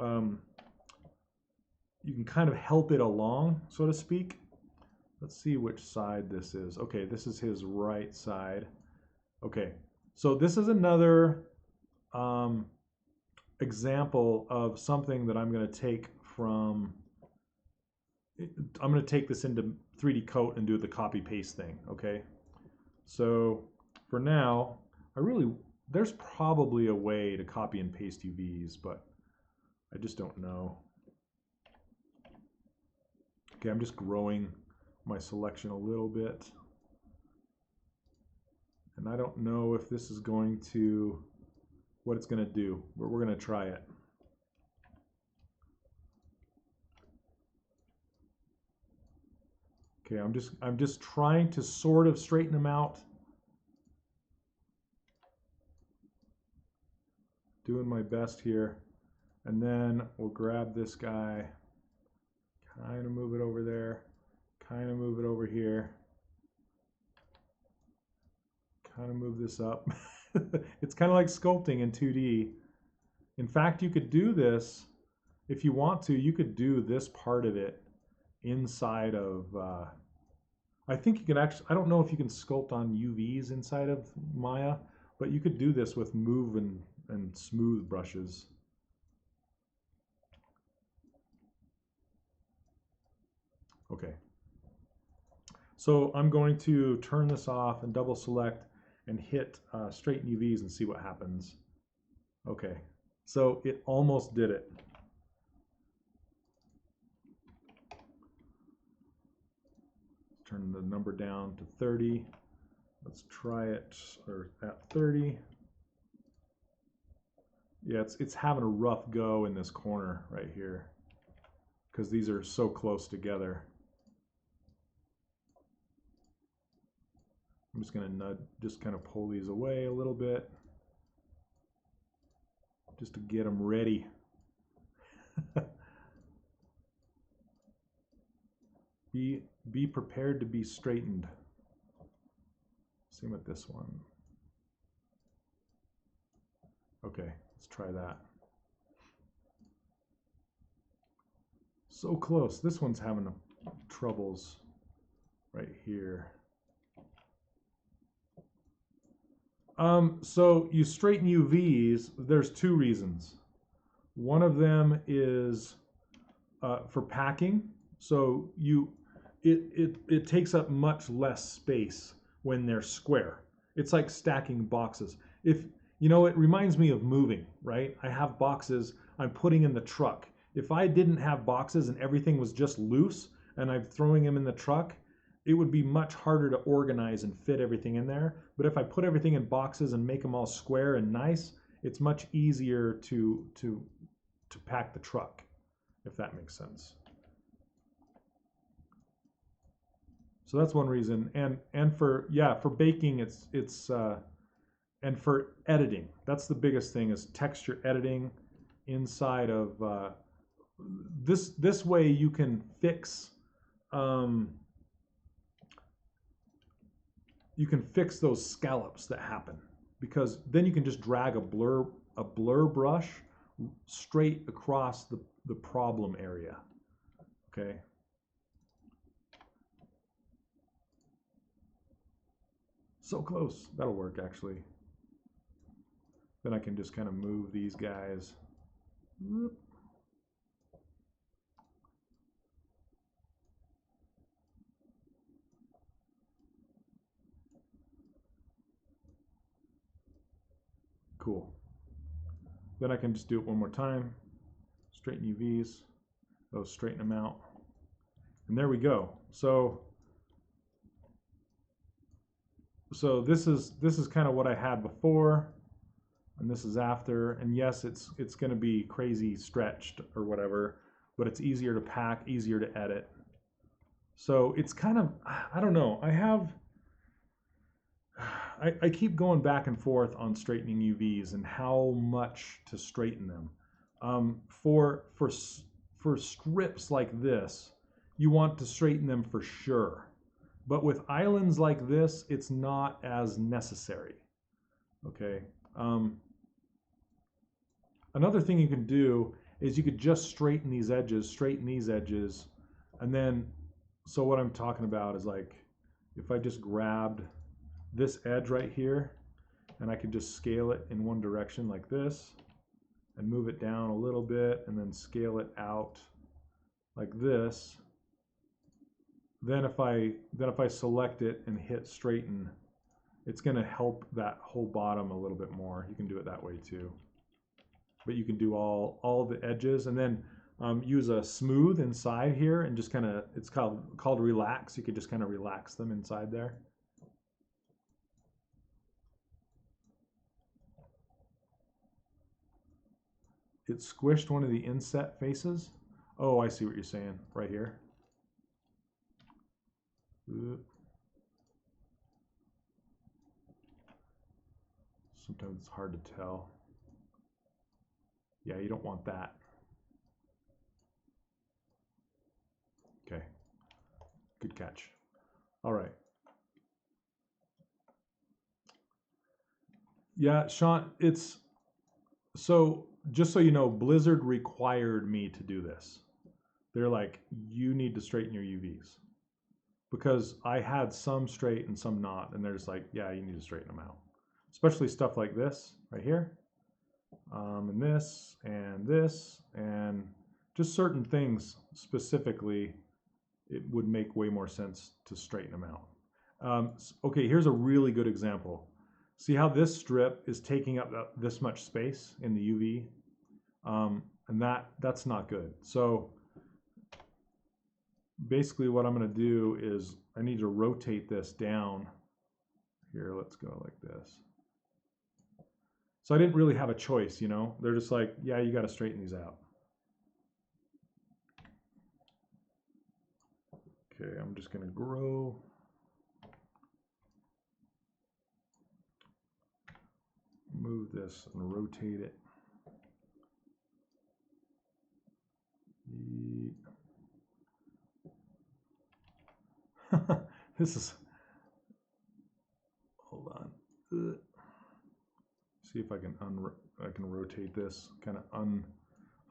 help it along, so to speak. Let's see which side this is. Okay, this is his right side. Okay, so this is another example of something that I'm going to take from. I'm going to take this into 3D Coat and do the copy paste thing. Okay, so for now, there's probably a way to copy and paste UVs, but I just don't know. Okay, I'm just growing my selection a little bit. And I don't know if this is going to, what it's going to do, but we're going to try it. Okay, I'm just trying to sort of straighten them out. Doing my best here. And then we'll grab this guy, kind of move it over there, kind of move it over here, kind of move this up. It's kind of like sculpting in 2D. In fact, you could do this, if you want to, you could do this part of it inside of, I think you can actually, I don't know if you can sculpt on UVs inside of Maya, but you could do this with move and smooth brushes. Okay. So I'm going to turn this off and double select and hit straighten UVs and see what happens. Okay, so it almost did it. Turn the number down to 30. Let's try it at 30. Yeah, it's having a rough go in this corner right here because these are so close together. I'm just going to nudge, just kind of pull these away a little bit just to get them ready. Be prepared to be straightened. Same with this one. Okay, let's try that. So close. This one's having troubles right here. So you straighten UVs, there's two reasons. One of them is for packing. So it takes up much less space when they're square. It's like stacking boxes. If you know, it reminds me of moving, right? I have boxes I'm putting in the truck. If I didn't have boxes and everything was just loose and I'm throwing them in the truck, it would be much harder to organize and fit everything in there. But if I put everything in boxes and make them all square and nice, it's much easier to pack the truck, if that makes sense. So that's one reason. And for baking, it's and for editing, that's the biggest thing, is texture editing inside of this way you can fix those scallops that happen, because then you can just drag a blur brush straight across the problem area. Okay. So close. That'll work actually. Then I can just kind of move these guys. Whoop. Cool. Then I can just do it one more time. Straighten UVs. Those straighten them out. And there we go. So this is kind of what I had before, and this is after. And yes, it's going to be crazy stretched or whatever, but it's easier to pack, easier to edit. So it's kind of, I don't know. I keep going back and forth on straightening UVs and how much to straighten them. For strips like this, you want to straighten them for sure. But with islands like this, it's not as necessary. Okay. Another thing you can do is you could just straighten these edges, and then, so what I'm talking about is like, if I just grabbed this edge right here, and I could just scale it in one direction like this, and move it down a little bit, and then scale it out like this. Then if I select it and hit straighten, it's going to help that whole bottom a little bit more. You can do it that way too. But you can do all the edges, and then use a smooth inside here, and just kind of, it's called relax. You could just kind of relax them inside there. It squished one of the inset faces. Oh, I see what you're saying right here. Sometimes it's hard to tell. Yeah, you don't want that. Okay, good catch. All right. Yeah, Sean, it's, so just so you know, Blizzard required me to do this. They're like, you need to straighten your UVs. Because I had some straight and some not, and they're just like, yeah, you need to straighten them out. Especially stuff like this right here, and this, and just certain things specifically, it would make way more sense to straighten them out. Okay, here's a really good example. See how this strip is taking up this much space in the UV, and that's not good. So basically what I'm going to do is I need to rotate this down. Here, let's go like this. So I didn't really have a choice, you know. They're just like, yeah, you got to straighten these out. Okay, I'm just going to grow. Move this and rotate it. This is, hold on. See if I can rotate this, kind of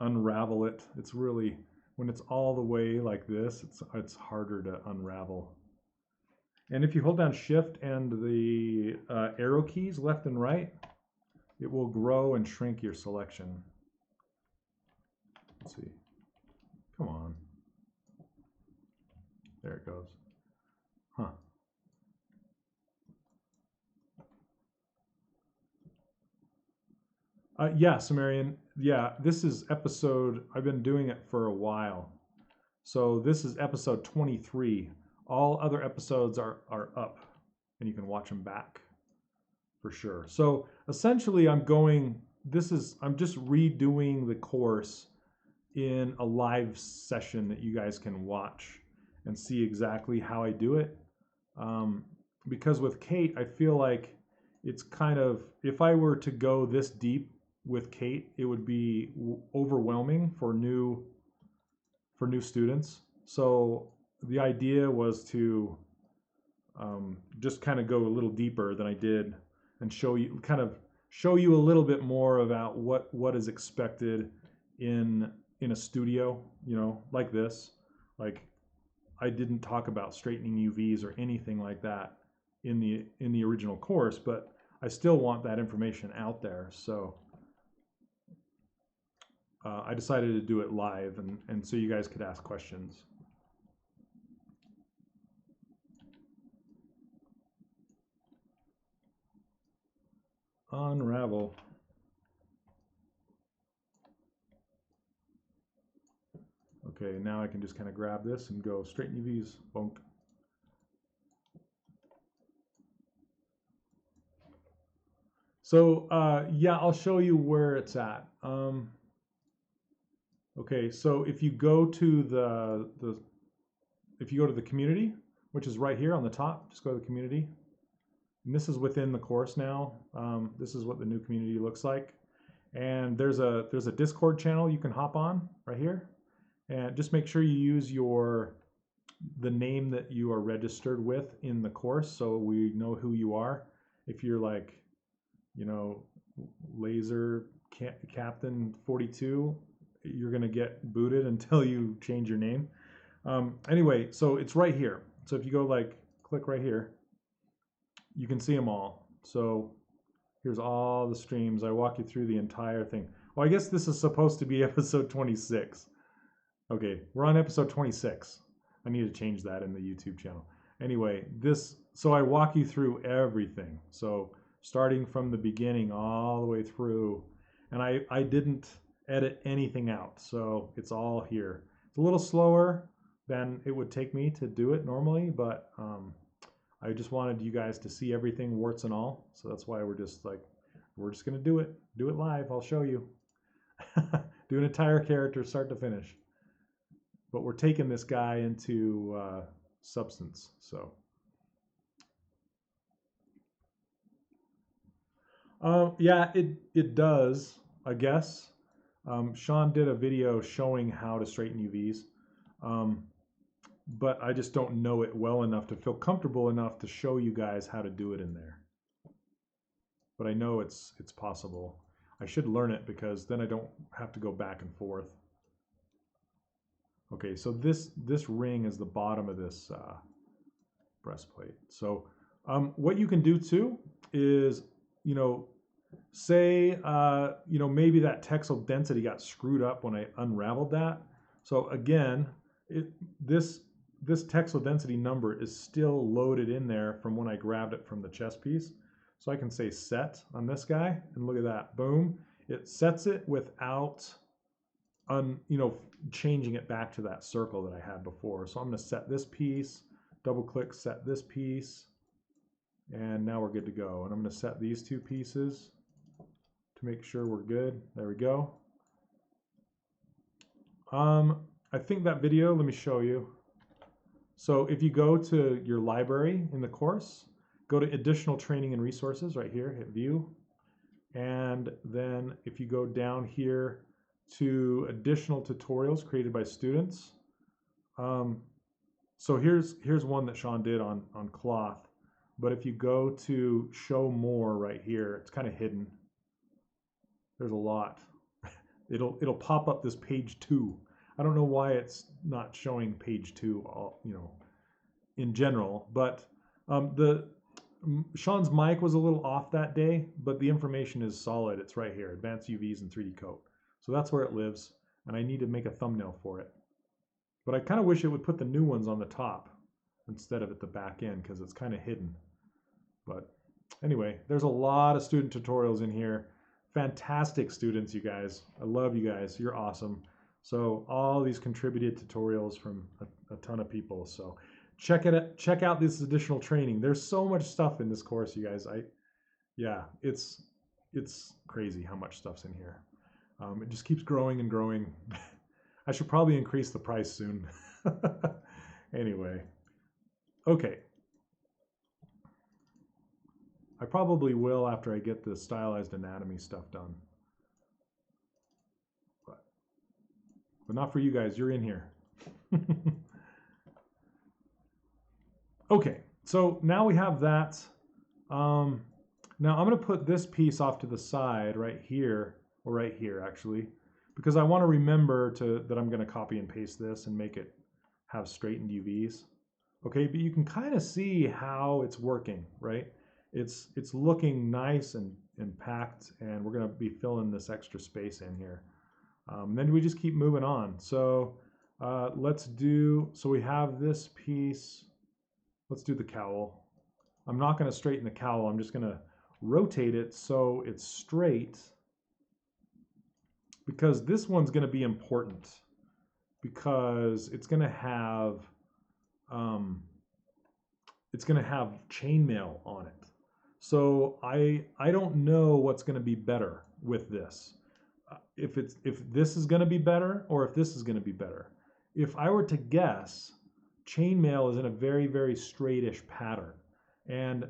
unravel it. It's really, when it's all the way like this, it's harder to unravel. And if you hold down Shift and the arrow keys left and right, it will grow and shrink your selection. Let's see. Come on. There it goes. Huh. Yeah, Sumerian. Yeah, this is episode, I've been doing it for a while. So this is episode 23. All other episodes are up, and you can watch them back for sure. So essentially I'm just redoing the course in a live session that you guys can watch and see exactly how I do it. Because with Kate, I feel like it's kind of, if I were to go this deep with Kate, it would be overwhelming for new students. So the idea was to just kind of go a little deeper than I did, and show you a little bit more about what is expected in a studio, you know, like this. Like, I didn't talk about straightening UVs or anything like that in the original course, but I still want that information out there. So I decided to do it live, and so you guys could ask questions. Unravel. Okay, now I can just kind of grab this and go straighten UVs. Bonk. So yeah, I'll show you where it's at. Okay, so if you go to if you go to the community, which is right here on the top, just go to the community. And this is within the course now. This is what the new community looks like. And there's a Discord channel you can hop on right here. And just make sure you use the name that you are registered with in the course so we know who you are. If you're like, you know, Laser Captain 42, you're gonna get booted until you change your name. Anyway, so it's right here. So if you go like click right here, you can see them all. So here's all the streams. I walk you through the entire thing. Well, I guess this is supposed to be episode 26. Okay, we're on episode 26. I need to change that in the YouTube channel. Anyway, so I walk you through everything. So starting from the beginning all the way through, and I didn't edit anything out, so it's all here. It's a little slower than it would take me to do it normally, but I just wanted you guys to see everything, warts and all. So that's why we're just gonna do it live. I'll show you. Do an entire character start to finish. But we're taking this guy into Substance. So yeah, it does, I guess. Sean did a video showing how to straighten UVs. But I just don't know it well enough to feel comfortable enough to show you guys how to do it in there. But I know it's possible. I should learn it because then I don't have to go back and forth. Okay, so this ring is the bottom of this breastplate. So what you can do too is, you know, say, you know, maybe that textile density got screwed up when I unraveled that. So again, this textile density number is still loaded in there from when I grabbed it from the chest piece. So I can say set on this guy, and look at that, boom. It sets it without, you know, changing it back to that circle that I had before. So I'm gonna set this piece, double click, set this piece, and now we're good to go. And I'm gonna set these two pieces to make sure we're good. There we go. I think that video, let me show you. So if you go to your library in the course, go to additional training and resources right here, hit view. And then if you go down here to additional tutorials created by students. So here's one that Sean did on cloth. But if you go to show more right here, it's kind of hidden. There's a lot. It'll pop up this page 2. I don't know why it's not showing page 2, all, you know, in general. But Sean's mic was a little off that day, but the information is solid. It's right here, Advanced UVs and 3D Coat. So that's where it lives, and I need to make a thumbnail for it. But I kind of wish it would put the new ones on the top instead of at the back end because it's kind of hidden. But anyway, there's a lot of student tutorials in here. Fantastic students, you guys. I love you guys. You're awesome. So all these contributed tutorials from a ton of people. So check out this additional training. There's so much stuff in this course, you guys. Yeah, it's crazy how much stuff's in here. It just keeps growing and growing. I should probably increase the price soon. Anyway, okay. I probably will after I get the stylized anatomy stuff done. But not for you guys. You're in here. Okay, so now we have that. Now I'm going to put this piece off to the side right here, or right here actually, because I want to remember that I'm going to copy and paste this and make it have straightened UVs. Okay, but you can kind of see how it's working, right? It's looking nice and packed, and we're going to be filling this extra space in here. Then we just keep moving on. So so we have this piece. Let's do the cowl. I'm not going to straighten the cowl. I'm just going to rotate it so it's straight, because this one's going to be important. because it's going to have chainmail on it. So I don't know what's going to be better with this. If this is going to be better or if this is going to be better. If I were to guess, chainmail is in a very, very straightish pattern, and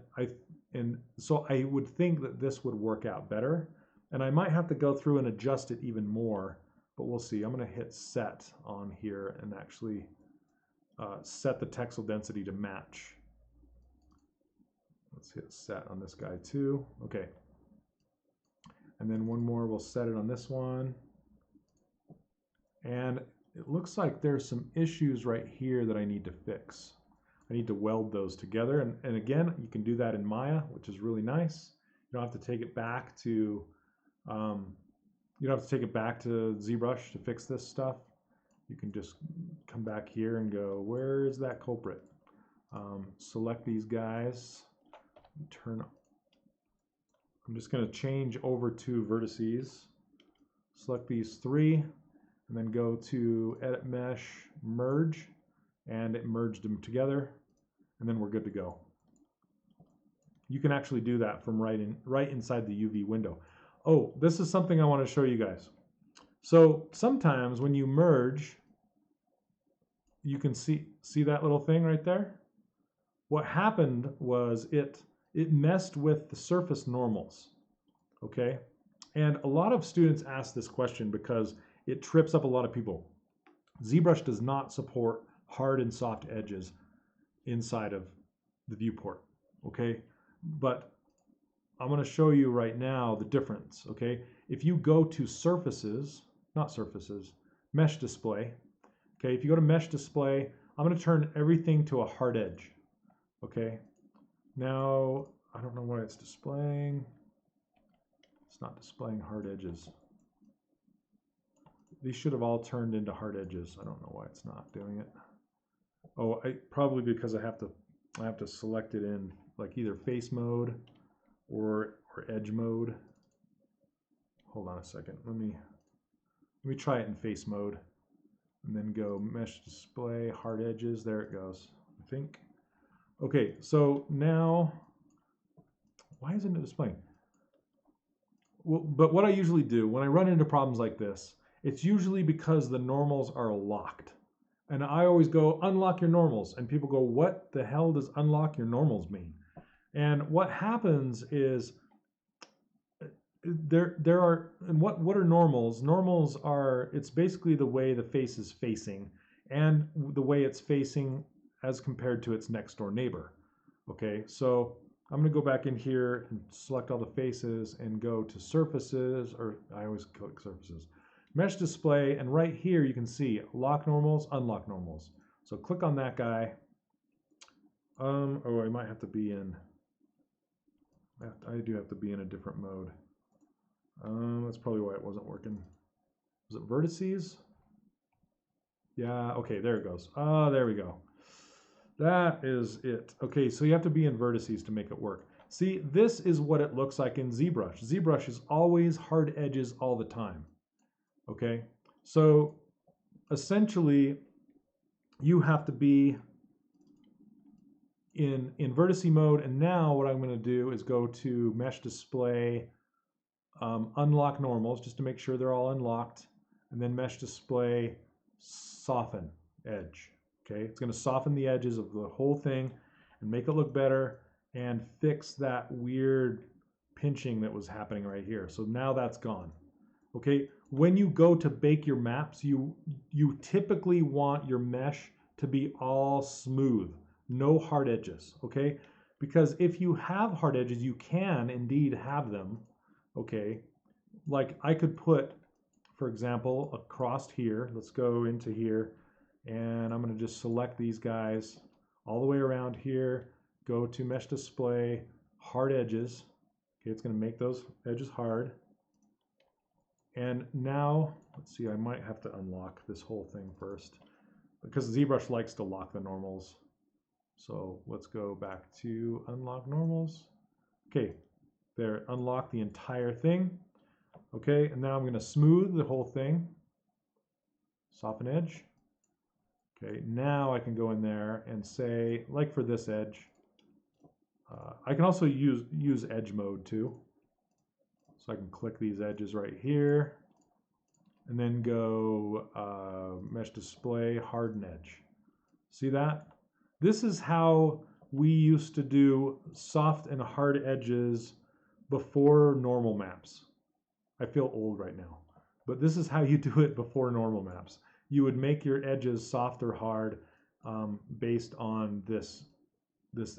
so I would think that this would work out better. And I might have to go through and adjust it even more, but we'll see. I'm going to hit set on here and actually set the textile density to match. Let's hit set on this guy too. Okay. And then one more, we'll set it on this one. And it looks like there's some issues right here that I need to fix. I need to weld those together. And again, you can do that in Maya, which is really nice. You don't have to take it back to ZBrush to fix this stuff. You can just come back here and go, where is that culprit? Select these guys. I'm just going to change over to vertices. Select these three, and then go to Edit Mesh, Merge, and it merged them together, and then we're good to go. You can actually do that from right inside the UV window. Oh, this is something I want to show you guys. So sometimes when you merge, you can see that little thing right there? What happened was it messed with the surface normals, okay? And a lot of students ask this question because it trips up a lot of people. ZBrush does not support hard and soft edges inside of the viewport, okay? But I'm going to show you right now the difference, okay? If you go to Mesh Display, okay? If you go to Mesh Display, I'm going to turn everything to a hard edge, okay? Now, I don't know why it's displaying. It's not displaying hard edges. These should have all turned into hard edges. I don't know why it's not doing it. Oh, probably because I have to select it in like either face mode or edge mode. Hold on a second. Let me try it in face mode and then go Mesh Display, hard edges. There it goes, I think. Okay, so now, why isn't it displaying? Well, but what I usually do when I run into problems like this, it's usually because the normals are locked. And I always go, unlock your normals. And people go, what the hell does unlock your normals mean? And what happens is, there are, and what are normals? Normals are, it's basically the way the face is facing and the way it's facing as compared to its next door neighbor. Okay, so I'm going to go back in here and select all the faces and go to surfaces, or I always click surfaces. Mesh Display, and right here you can see lock normals, unlock normals. So click on that guy. Oh, I might have to be in, I do have to be in a different mode. That's probably why it wasn't working. Was it vertices? Yeah, okay, there it goes. There we go. That is it. Okay, so you have to be in vertices to make it work. See, this is what it looks like in ZBrush. ZBrush is always hard edges all the time. Okay, so essentially you have to be in vertice mode, and now what I'm going to do is go to Mesh Display, unlock normals just to make sure they're all unlocked, and then Mesh Display, soften edge. Okay, it's going to soften the edges of the whole thing and make it look better and fix that weird pinching that was happening right here. So now that's gone. Okay, when you go to bake your maps, you typically want your mesh to be all smooth, no hard edges, okay? Because if you have hard edges, you can indeed have them, okay? Like I could put, for example, across here, let's go into here, and I'm going to just select these guys all the way around here, go to Mesh Display, hard edges. Okay, it's going to make those edges hard. And now, let's see, I might have to unlock this whole thing first because ZBrush likes to lock the normals. So let's go back to unlock normals. Okay, there, unlock the entire thing. Okay, and now I'm going to smooth the whole thing. Soften edge. Okay, now I can go in there and say, like for this edge, I can also use edge mode too. So I can click these edges right here and then go mesh display, harden edge. See that? This is how we used to do soft and hard edges before normal maps. I feel old right now, but this is how you do it before normal maps. You would make your edges soft or hard based on this.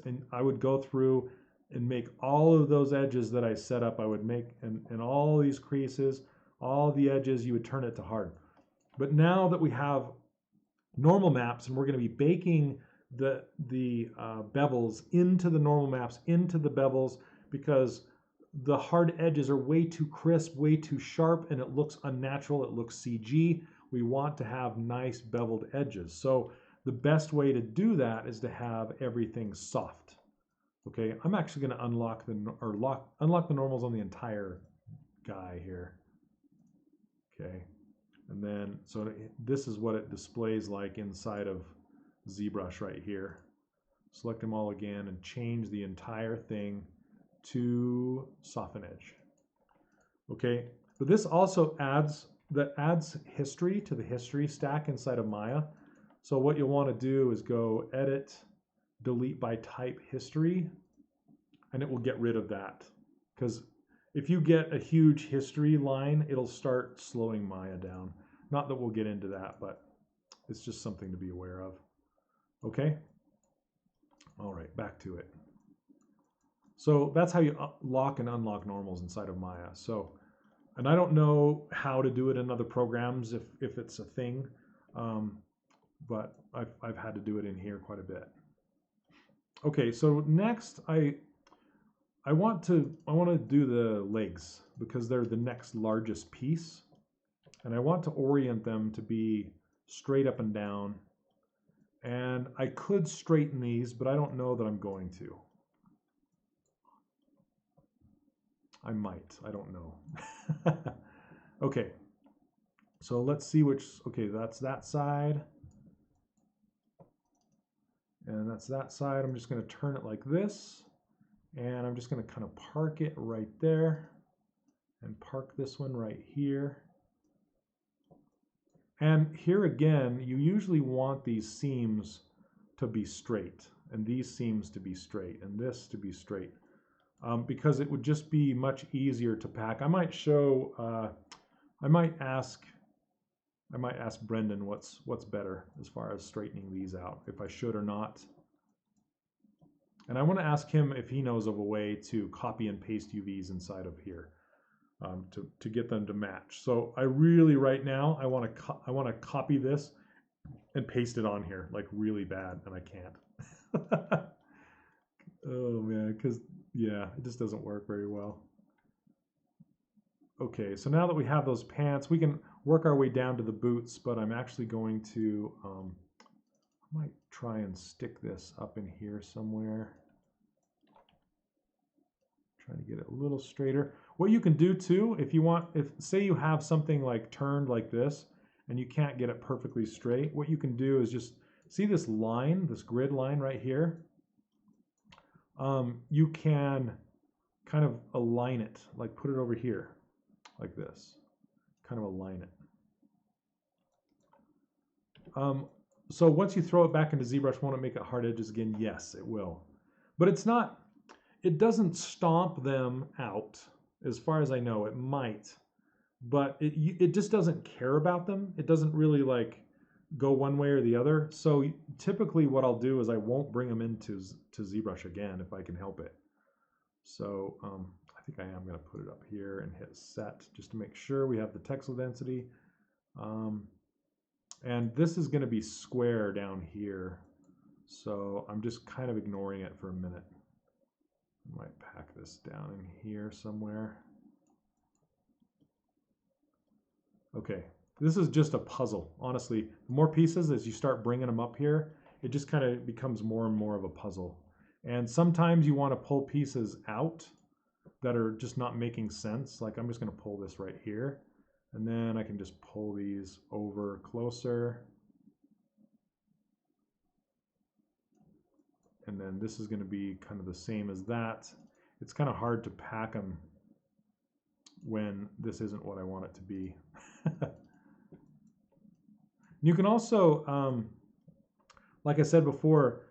And I would go through and make all of those edges that I set up. I would make and all these creases, all the edges, you would turn it to hard. But now that we have normal maps and we're going to be baking the bevels into the normal maps, into the bevels, because the hard edges are way too crisp, way too sharp, and it looks unnatural. It looks CG. We want to have nice beveled edges. So the best way to do that is to have everything soft. Okay, I'm actually going to unlock the normals on the entire guy here. Okay, and then so this is what it displays like inside of ZBrush right here. Select them all again and change the entire thing to soften edge. Okay, but this also adds history to the history stack inside of Maya. So what you'll want to do is go edit, delete by type history, and it will get rid of that. Because if you get a huge history line, it'll start slowing Maya down. Not that we'll get into that, but it's just something to be aware of. Okay? All right, back to it. So that's how you lock and unlock normals inside of Maya. So, and I don't know how to do it in other programs if it's a thing, but I've had to do it in here quite a bit. Okay, so next I want to do the legs because they're the next largest piece, and I want to orient them to be straight up and down. And I could straighten these, but I don't know that I'm going to. I might. I don't know. Okay. So let's see which. Okay, that's that side. And that's that side. I'm just going to turn it like this. And I'm just going to kind of park it right there. And park this one right here. And here again, you usually want these seams to be straight. And these seams to be straight. And this to be straight. Because it would just be much easier to pack. I might show, I might ask Brendan what's better as far as straightening these out, if I should or not. And I want to ask him if he knows of a way to copy and paste UVs inside of here to get them to match. So I really right now I want to copy this and paste it on here like really bad, and I can't. Oh man, because yeah, it just doesn't work very well. Okay, so now that we have those pants, we can work our way down to the boots, but I'm actually going to, I might try and stick this up in here somewhere. Trying to get it a little straighter. What you can do too, if you want, if say you have something like turned like this, and you can't get it perfectly straight, what you can do is just, see this line, this grid line right here? You can kind of align it, like put it over here, like this, kind of align it. So once you throw it back into ZBrush, won't it make it hard edges again? Yes, it will. But it's not, it doesn't stomp them out, as far as I know. It might, but it just doesn't care about them. It doesn't really like go one way or the other. So typically what I'll do is I won't bring them into ZBrush again if I can help it. So I think I am going to put it up here and hit set just to make sure we have the texel density. And this is going to be square down here. So I'm just kind of ignoring it for a minute. I might pack this down in here somewhere. Okay, this is just a puzzle. Honestly, the more pieces as you start bringing them up here, it just kind of becomes more and more of a puzzle. And sometimes you want to pull pieces out that are just not making sense. Like I'm just going to pull this right here, and then I can just pull these over closer. And then this is going to be kind of the same as that. It's kind of hard to pack them when this isn't what I want it to be. You can also, like I said before,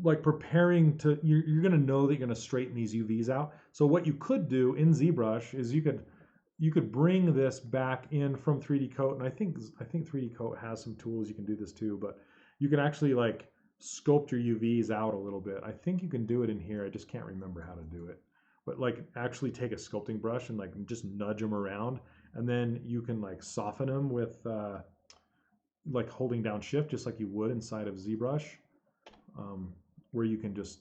like preparing to, you're going to know that you're going to straighten these UVs out. So what you could do in ZBrush is you could bring this back in from 3D Coat, and I think 3D Coat has some tools you can do this too, but you can actually like sculpt your UVs out a little bit. I think you can do it in here. I just can't remember how to do it. But like actually take a sculpting brush and like just nudge them around, and then you can like soften them with like holding down shift just like you would inside of ZBrush, where you can just,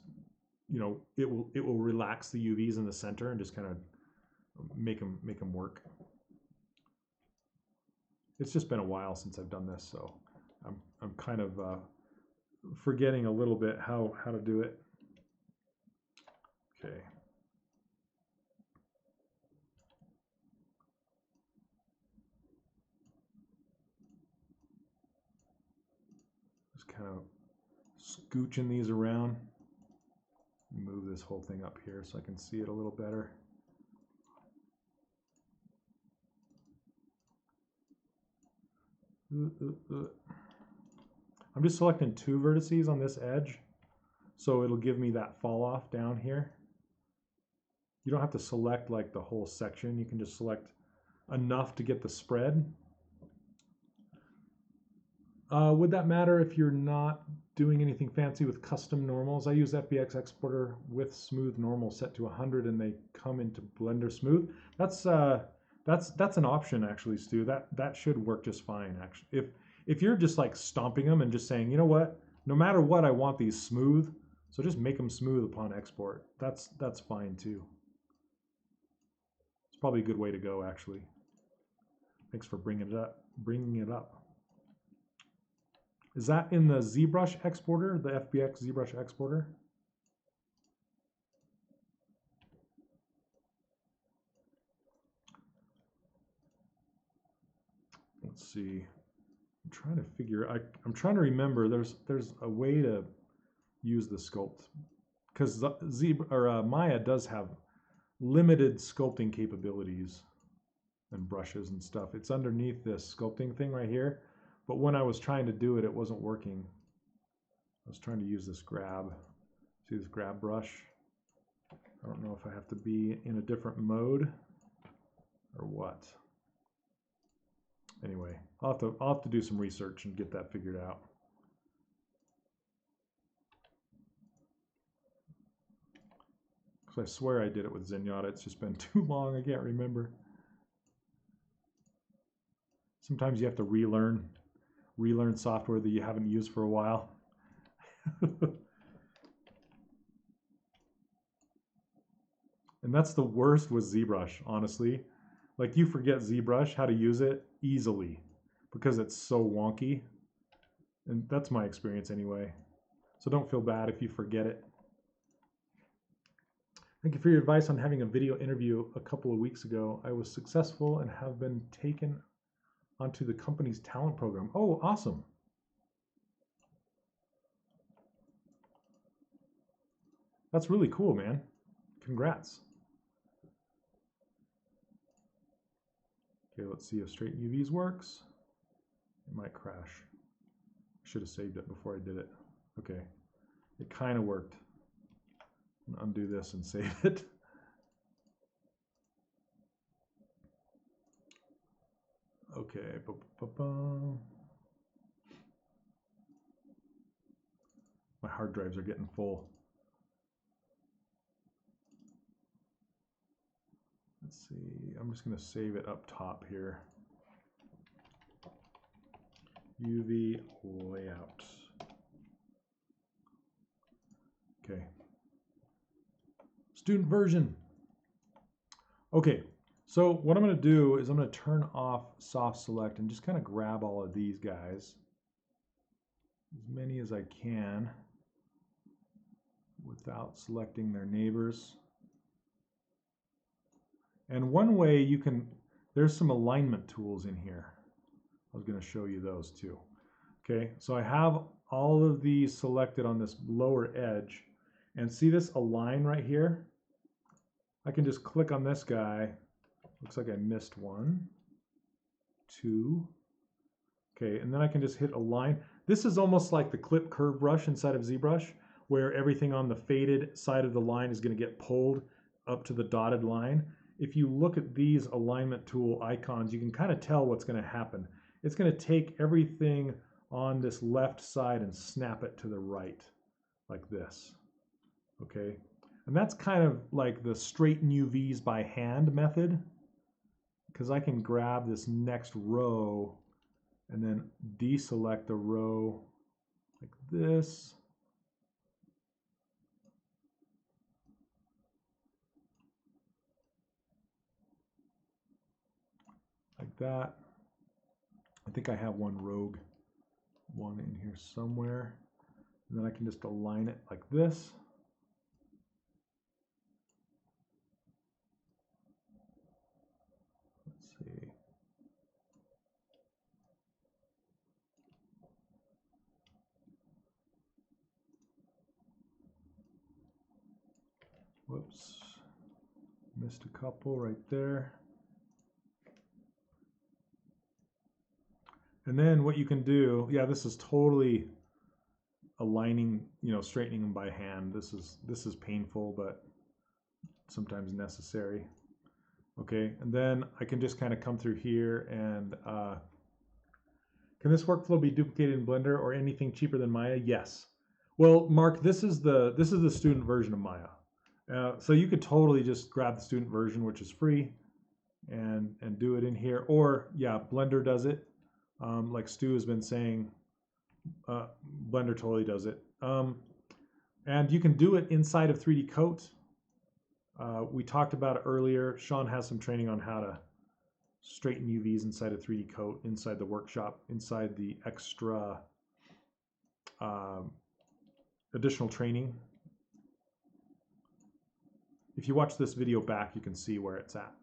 you know, it will relax the UVs in the center and just kind of make them work. It's just been a while since I've done this, so I'm kind of forgetting a little bit how to do it. Okay. Just kind of scooching these around. Move this whole thing up here so I can see it a little better. I'm just selecting 2 vertices on this edge, so it'll give me that fall off down here. You don't have to select like the whole section. You can just select enough to get the spread. Would that matter if you're not doing anything fancy with custom normals? I use FBX Exporter with smooth normal set to 100, and they come into Blender Smooth. That's an option actually, Stu. That should work just fine actually. If you're just like stomping them and just saying, you know what, no matter what, I want these smooth, so just make them smooth upon export. That's fine too. It's probably a good way to go actually. Thanks for bringing it up. Is that in the ZBrush exporter, the FBX ZBrush exporter? Let's see. I'm trying to figure. I'm trying to remember. There's a way to use the sculpt, because Maya does have limited sculpting capabilities and brushes and stuff. It's underneath this sculpting thing right here. But when I was trying to do it, it wasn't working. I was trying to use this grab. See this grab brush? I don't know if I have to be in a different mode or what. Anyway, I'll have to do some research and get that figured out. Because I swear I did it with Zenyatta. It's just been too long. I can't remember. Sometimes you have to relearn software that you haven't used for a while. And that's the worst with ZBrush, honestly. Like, you forget ZBrush, how to use it easily, because it's so wonky. And that's my experience anyway. So don't feel bad if you forget it. Thank you for your advice on having a video interview a couple of weeks ago. I was successful and have been taken onto the company's talent program. Oh, awesome. That's really cool, man. Congrats. Okay, let's see if straight UVs works. It might crash. I should have saved it before I did it. Okay, it kind of worked. Undo this and save it. Okay, my hard drives are getting full. Let's see, I'm just going to save it up top here. UV layout. Okay. Student version. Okay, so what I'm going to do is I'm going to turn off soft select and just kind of grab all of these guys, as many as I can, without selecting their neighbors. And one way you can, there's some alignment tools in here. I was going to show you those too. Okay, so I have all of these selected on this lower edge. And see this align right here? I can just click on this guy. Looks like I missed one, two. Okay, and then I can just hit align. This is almost like the clip curve brush inside of ZBrush, where everything on the faded side of the line is going to get pulled up to the dotted line. If you look at these alignment tool icons, you can kind of tell what's going to happen. It's going to take everything on this left side and snap it to the right, like this. Okay, and that's kind of like the straighten UVs by hand method, because I can grab this next row and then deselect a row like this. Like that. I think I have one rogue one in here somewhere. And then I can just align it like this. Let's see. Whoops. Missed a couple right there. And then what you can do, yeah, this is totally aligning, straightening them by hand. This is painful, but sometimes necessary. Okay, and then I can just kind of come through here and can this workflow be duplicated in Blender or anything cheaper than Maya? Yes. Well, Mark, this is the student version of Maya. So you could totally just grab the student version, which is free, and do it in here. Or yeah, Blender does it. Like Stu has been saying, Blender totally does it. And you can do it inside of 3D Coat. We talked about it earlier. Sean has some training on how to straighten UVs inside of 3D Coat, inside the workshop, inside the extra additional training. If you watch this video back, you can see where it's at,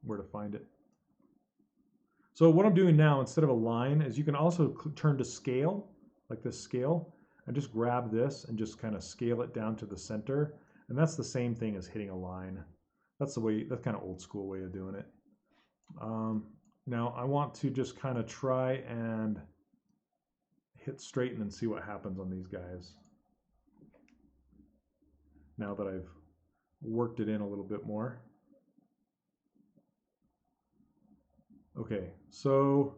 where to find it. So what I'm doing now, instead of a line, is you can also turn to scale, like this scale, and just grab this and just kind of scale it down to the center. And that's the same thing as hitting a line. That's kind of old school way of doing it. Now I want to just kind of try and hit straighten and see what happens on these guys. Now that I've worked it in a little bit more. Okay, so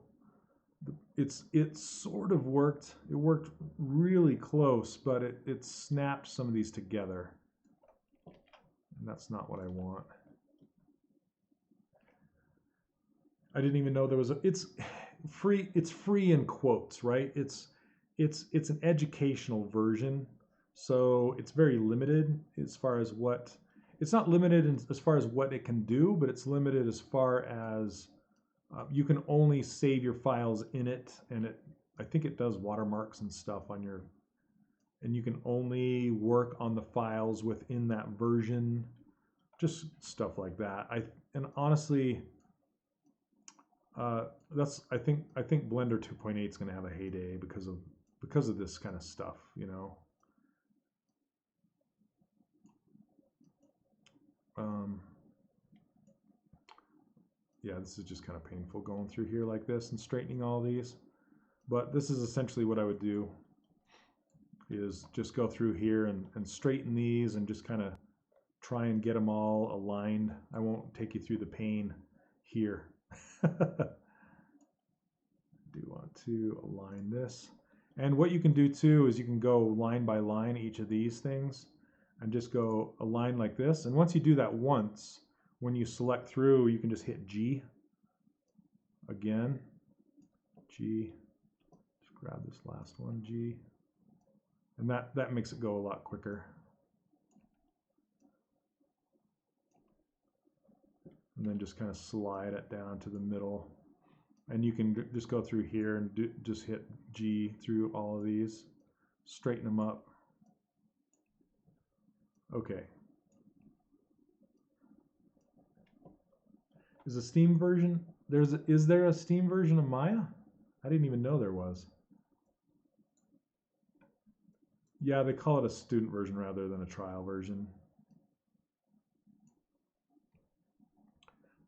it sort of worked. It worked really close, but it snapped some of these together. And that's not what I want. I didn't even know there was it's free in quotes, right? It's an educational version. So it's very limited as far as what, it's not limited as far as what it can do, but it's limited as far as you can only save your files in it, and I think it does watermarks and stuff on your, and you can only work on the files within that version, just stuff like that. And honestly, I think Blender 2.8 is going to have a heyday because of this kind of stuff, Yeah, this is just kind of painful going through here like this and straightening all these. But this is essentially what I would do, is just go through here and straighten these and just kind of try and get them all aligned. I won't take you through the pain here. I do want to align this. And what you can do too is you can go line by line each of these things and just go align like this. And once you do that once, when you select through, you can just hit G again. G, just grab this last one, G. And that makes it go a lot quicker. And then just kind of slide it down to the middle. And you can just go through here and just hit G through all of these, straighten them up. Okay. Is a Steam version? Is there a Steam version of Maya? I didn't even know there was. Yeah, they call it a student version rather than a trial version.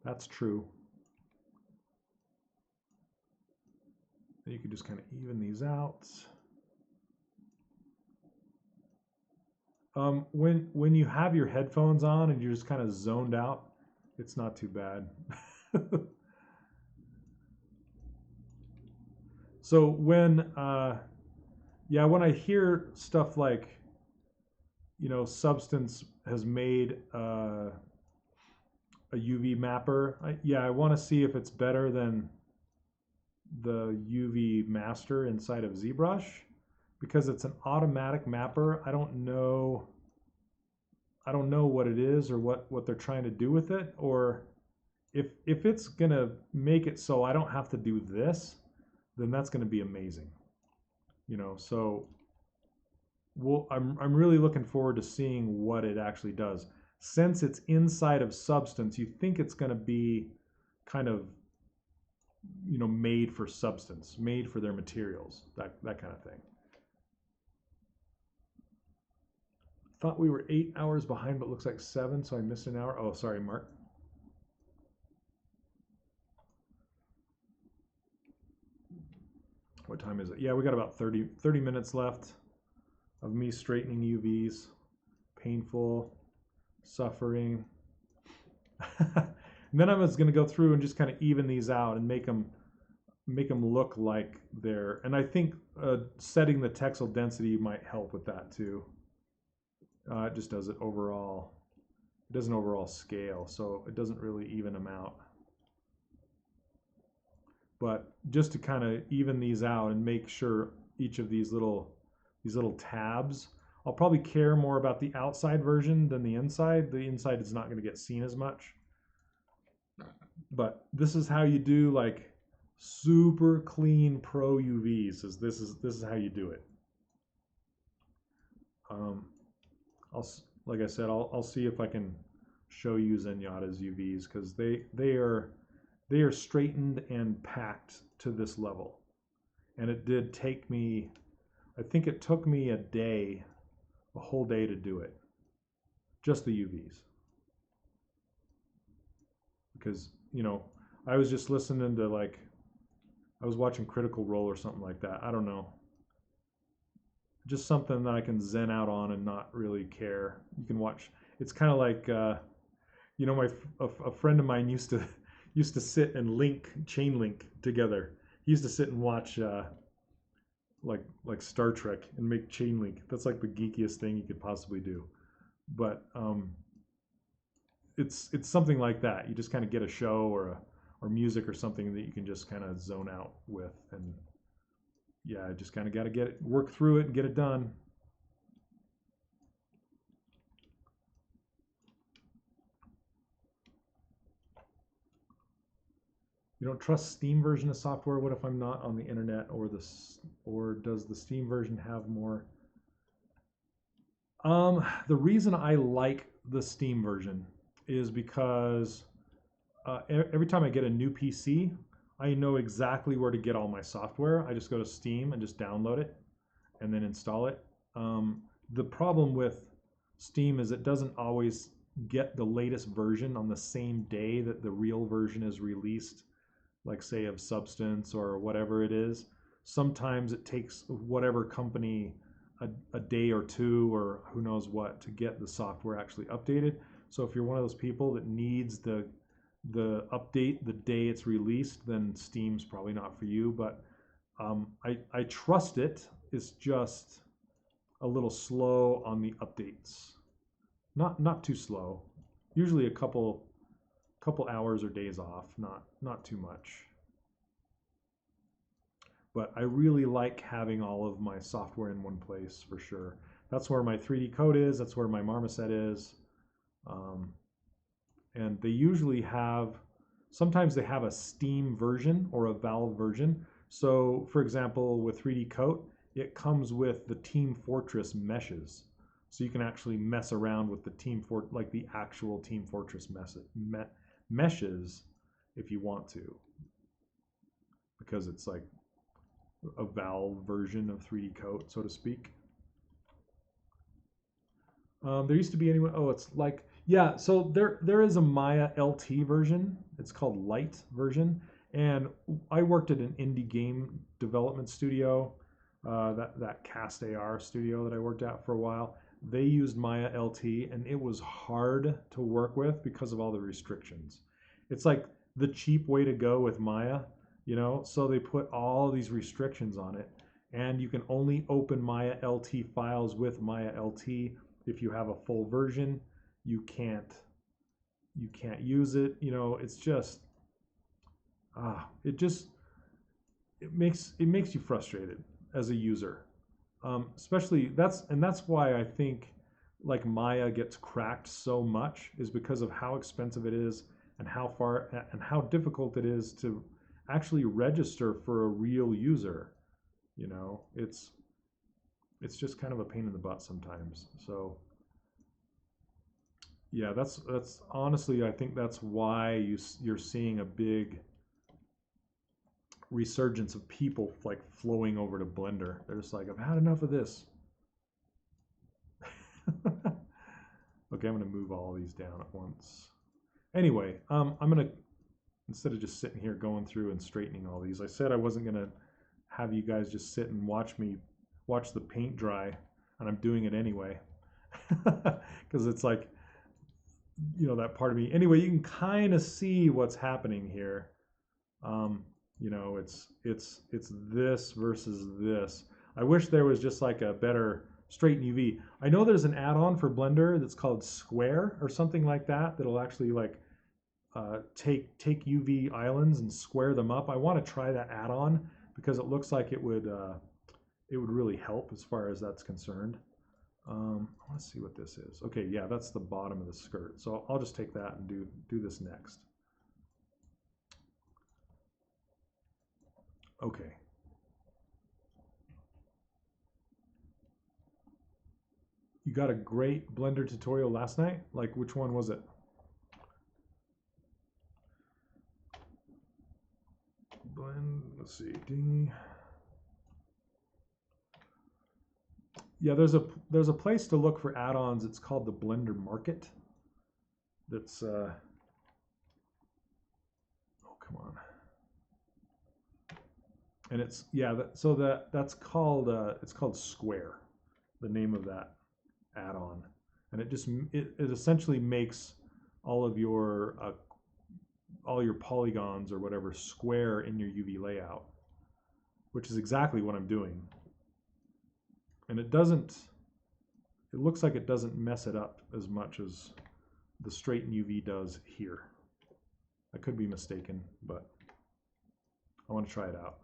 That's true. You can just kind of even these out. When you have your headphones on and you're just kind of zoned out, it's not too bad. So when I hear stuff like, Substance has made a UV mapper, I want to see if it's better than the UV master inside of ZBrush, because it's an automatic mapper. I don't know what it is or what they're trying to do with it, or if it's gonna make it so I don't have to do this, then that's gonna be amazing. So I'm really looking forward to seeing what it actually does. Since it's inside of Substance, you think it's gonna be kind of made for Substance, made for their materials, that kind of thing. Thought we were 8 hours behind, but looks like 7, so I missed an hour. Oh, sorry, Mark. What time is it? Yeah, we got about 30 minutes left of me straightening UVs. Painful, suffering. And then I'm just going to go through and just kind of even these out and make them look like they're. And I think setting the texel density might help with that too. It just does it overall. It does an overall scale, so it doesn't really even them out. But just to kind of even these out and make sure each of these little tabs, I'll probably care more about the outside version than the inside. The inside is not going to get seen as much. But this is how you do like super clean pro UVs. This is how you do it. Like I said, I'll see if I can show you Zenyatta's UVs, because they are straightened and packed to this level. And it did take me, I think it took me a whole day to do it. Just the UVs. Because, I was just listening to I was watching Critical Role or something like that. I don't know. Just something that I can zen out on and not really care. You can watch. It's kind of like, a friend of mine used to sit and chain link together. He used to sit and watch like Star Trek and make chain link. That's like the geekiest thing you could possibly do. But it's something like that. You just kind of get a show or music or something that you can just kind of zone out with, and yeah, just kind of got to work through it and get it done. You don't trust Steam version of software? What if I'm not on the internet, or does the Steam version have more? The reason I like the Steam version is because every time I get a new PC, I know exactly where to get all my software. I just go to Steam and just download it and then install it. The problem with Steam is it doesn't always get the latest version on the same day that the real version is released, like say of Substance or whatever it is. Sometimes it takes whatever company a day or two or who knows what to get the software actually updated. So if you're one of those people that needs the update the day it's released, then Steam's probably not for you. But I trust it. It's just a little slow on the updates. Not too slow. Usually a couple hours or days off. Not too much. But I really like having all of my software in one place for sure. That's where my 3D code is. That's where my Marmoset is. And they usually sometimes they have a Steam version or a Valve version. So for example, with 3D Coat, it comes with the Team Fortress meshes. So you can actually mess around with like the actual Team Fortress meshes if you want to, because it's like a Valve version of 3D Coat, so to speak. There used to be anyway. Oh, it's like yeah. So there is a Maya LT version. It's called Lite version, and I worked at an indie game development studio, that Cast AR studio that I worked at for a while. They used Maya LT, and it was hard to work with because of all the restrictions. It's like the cheap way to go with Maya, you know. So they put all these restrictions on it, and you can only open Maya LT files with Maya LT. If you have a full version, you can't use it. You know, it's just it just it makes you frustrated as a user. Especially that's why I think like Maya gets cracked so much is because of how expensive it is and how difficult it is to actually register for a real user. You know, it's just kind of a pain in the butt sometimes. So yeah, that's honestly, I think that's why you're seeing a big resurgence of people like flowing over to Blender. They're just like, I've had enough of this. Okay, I'm gonna move all these down at once. Anyway, I'm gonna, instead of just sitting here going through and straightening all these, I said I wasn't gonna have you guys just sit and watch the paint dry, and I'm doing it anyway because it's like, you know, that part of me. Anyway, you can kind of see what's happening here. You know, it's this versus this. I wish there was just like a better straight UV. I know there's an add-on for Blender that's called Square or something like that that'll actually like take UV islands and square them up. I want to try that add-on because it looks like it would really help as far as that's concerned. I want to see what this is. Okay, yeah, that's the bottom of the skirt. So I'll just take that and do this next. Okay. You got a great Blender tutorial last night? Like, which one was it? Blend, let's see. Ding. Yeah, there's a place to look for add-ons. It's called the Blender Market. That's oh, come on. And it's yeah, so that's called it's called Square, the name of that add-on, and it essentially makes all of all your polygons or whatever square in your UV layout, which is exactly what I'm doing. And it looks like it doesn't mess it up as much as the straighten UV does here. I could be mistaken, but I want to try it out.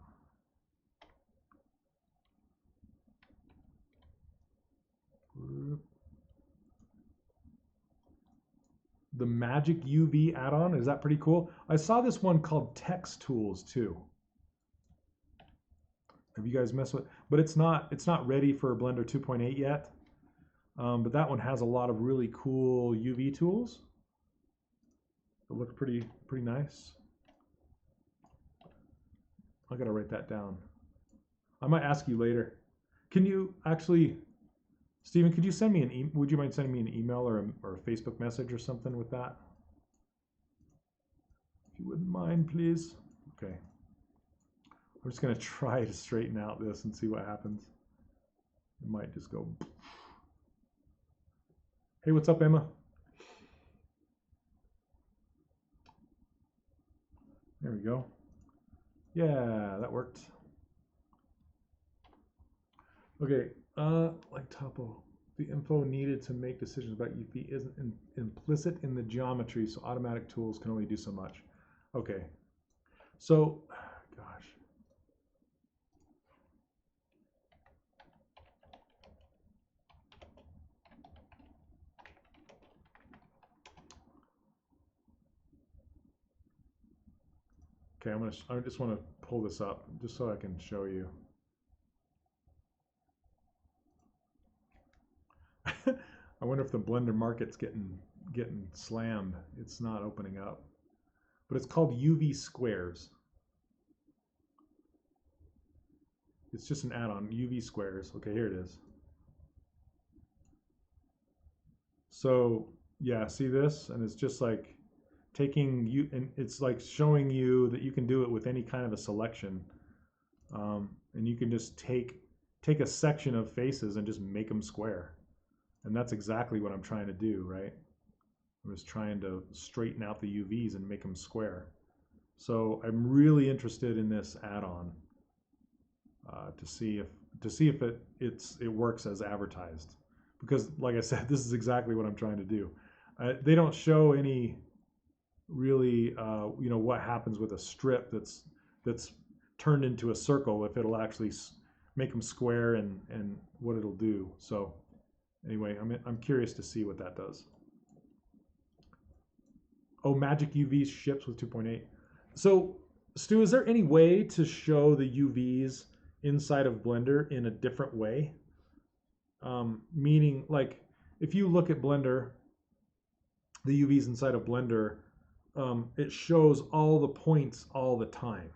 The Magic UV add-on, is that pretty cool? I saw this one called Text Tools too. Have you guys messed with? But it's not ready for Blender 2.8 yet. But that one has a lot of really cool UV tools. It look pretty nice. I gotta write that down. I might ask you later. Can you actually, Stephen? Could you send me an would you mind sending me an email or a Facebook message or something with that? If you wouldn't mind, please. Okay. I'm just gonna try to straighten out this and see what happens. It might just go. Hey, what's up, Emma? There we go. Yeah, that worked. Okay, like topo. The info needed to make decisions about UV isn't implicit in the geometry, so automatic tools can only do so much. Okay, so, gosh. Okay, I just want to pull this up just so I can show you. I wonder if the Blender market's getting slammed. It's not opening up. But it's called UV Squares. It's just an add-on, UV Squares. Okay, here it is. So yeah, see this? And it's just like taking you, and it's like showing you that you can do it with any kind of a selection. And you can just take a section of faces and just make them square. And that's exactly what I'm trying to do, right? I'm just trying to straighten out the UVs and make them square. So I'm really interested in this add-on to see if it works as advertised. Because like I said, this is exactly what I'm trying to do. They don't show any really, what happens with a strip that's turned into a circle, if it'll actually make them square and what it'll do. So anyway, I'm curious to see what that does. Oh, Magic UV ships with 2.8. So Stu, is there any way to show the UVs inside of Blender in a different way? Meaning, like, if you look at Blender, the UVs inside of Blender, it shows all the points all the time,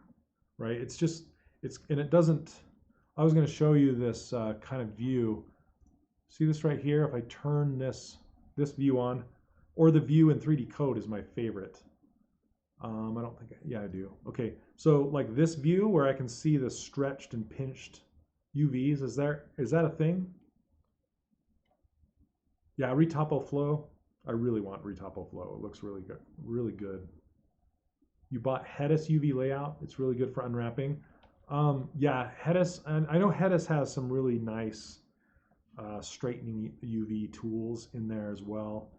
right? And it doesn't, I was going to show you this kind of view. See this right here? If I turn this view on, or the view in 3D Code is my favorite. I don't think, yeah, I do. Okay, so like this view where I can see the stretched and pinched UVs, is that a thing? Yeah, retopo flow. I really want retopo flow. It looks really good, really good. You bought Hedis UV layout. It's really good for unwrapping. Yeah, Hedis, and I know Hedis has some really nice straightening UV tools in there as well.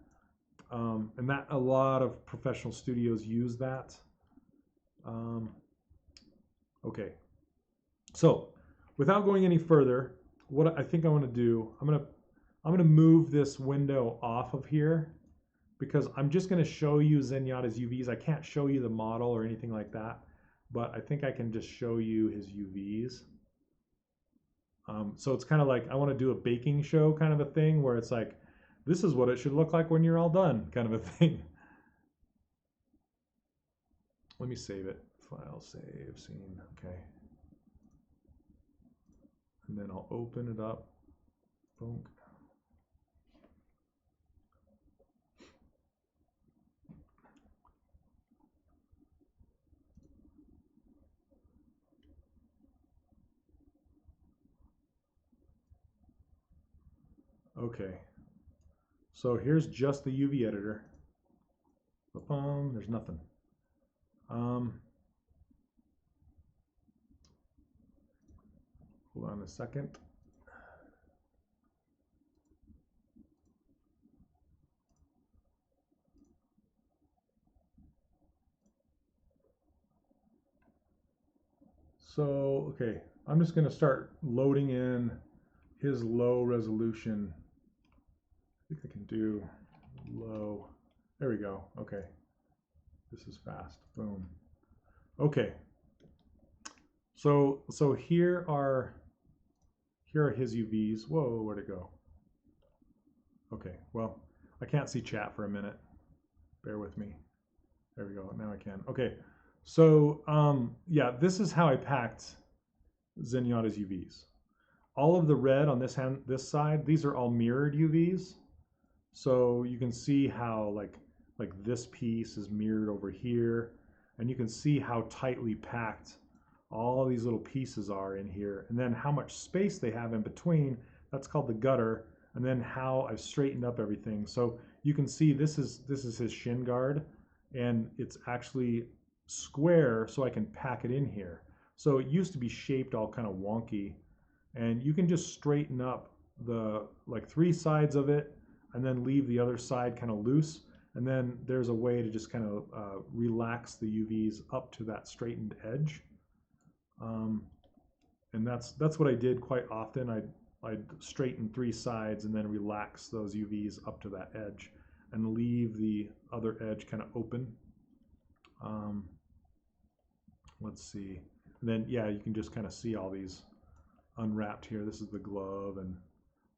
And that a lot of professional studios use that. Okay, so without going any further, what I think I want to do, I'm gonna move this window off of here because I'm just gonna show you Zenyatta's UVs. I can't show you the model or anything like that, but I think I can just show you his UVs. So it's kind of like I want to do a baking show kind of a thing where it's like, this is what it should look like when you're all done kind of a thing. Let me save it. File, save, scene, okay. And then I'll open it up. Boom. Okay. So here's just the UV editor. There's nothing. Hold on a second. So, okay, I'm just going to start loading in his low resolution. I think I can do low. There we go. Okay. This is fast. Boom. Okay. So here are his UVs. Whoa, where'd it go? Okay, well, I can't see chat for a minute. Bear with me. There we go. Now I can. Okay. So yeah, this is how I packed Zenyatta's UVs. All of the red on this side, these are all mirrored UVs. So you can see how like this piece is mirrored over here, and you can see how tightly packed all these little pieces are in here, and then how much space they have in between. That's called the gutter, and then how I've straightened up everything. So you can see this is his shin guard, and it's actually square, so I can pack it in here. So it used to be shaped all kind of wonky, and you can just straighten up the like 3 sides of it and then leave the other side kind of loose. And then there's a way to just kind of relax the UVs up to that straightened edge. And that's what I did quite often. I'd straighten 3 sides and then relax those UVs up to that edge and leave the other edge kind of open. Let's see. And then, yeah, you can just kind of see all these unwrapped here. This is the glove, and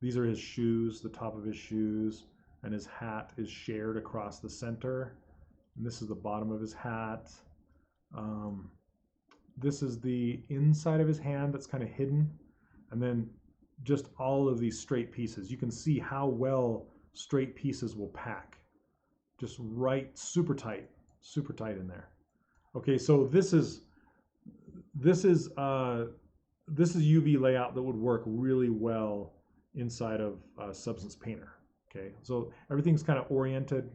these are his shoes, the top of his shoes, and his hat is shared across the center. And this is the bottom of his hat. This is the inside of his hand that's kind of hidden. And then just all of these straight pieces. You can see how well straight pieces will pack just right, super tight in there. Okay, so this is UV layout that would work really well inside of Substance Painter. Okay, so everything's kind of oriented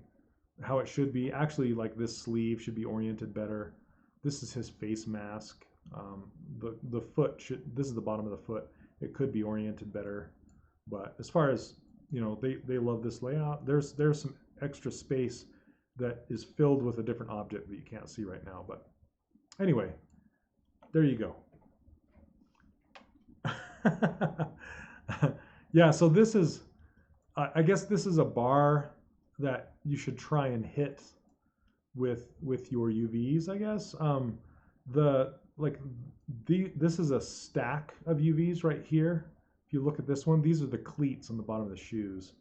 how it should be. Actually, like this sleeve should be oriented better. This is his face mask. The foot should. This is the bottom of the foot. It could be oriented better, but as far as they love this layout. There's some extra space that is filled with a different object that you can't see right now. But anyway, there you go. Yeah, so this is, I guess this is a bar that you should try and hit with your UVs, I guess. This is a stack of UVs right here. If you look at this one, these are the cleats on the bottom of the shoes,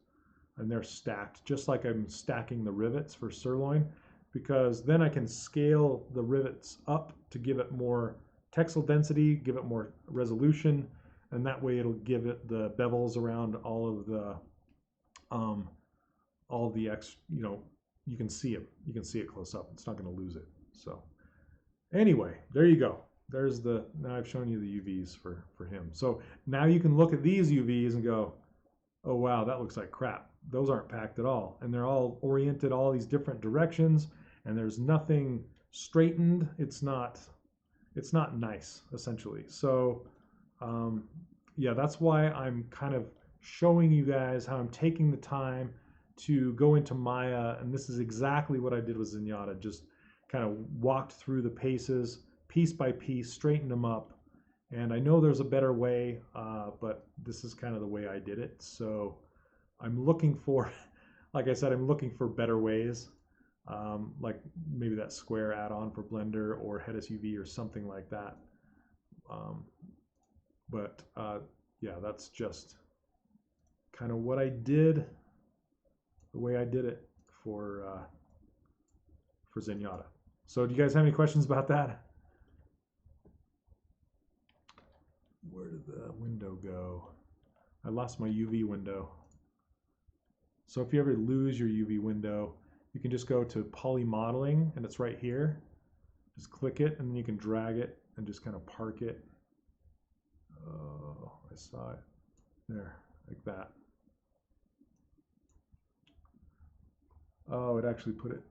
and they're stacked just like I'm stacking the rivets for sirloin, because then I can scale the rivets up to give it more textile density, give it more resolution, and that way it'll give it the bevels around all of the you can see it. You can see it close up. It's not going to lose it. So anyway, there you go. Now I've shown you the UVs for him. So now you can look at these UVs and go, oh wow, that looks like crap. Those aren't packed at all. And they're all oriented all these different directions, and there's nothing straightened. It's not nice, essentially. So yeah, that's why I'm kind of showing you guys how I'm taking the time to go into Maya, and this is exactly what I did with Zenyatta. Just kind of walked through the paces, piece by piece, straightened them up. And I know there's a better way, but this is kind of the way I did it. So I'm looking for, like I said, I'm looking for better ways, like maybe that square add-on for Blender or Hedis UV or something like that. Yeah, that's just kind of what I did, the way I did it for Zenyatta. So do you guys have any questions about that? Where did the window go? I lost my UV window. So if you ever lose your UV window, you can just go to Poly Modeling, and it's right here. Just click it, and then you can drag it and just kind of park it. Oh, I saw it. There, like that. Oh, it actually put it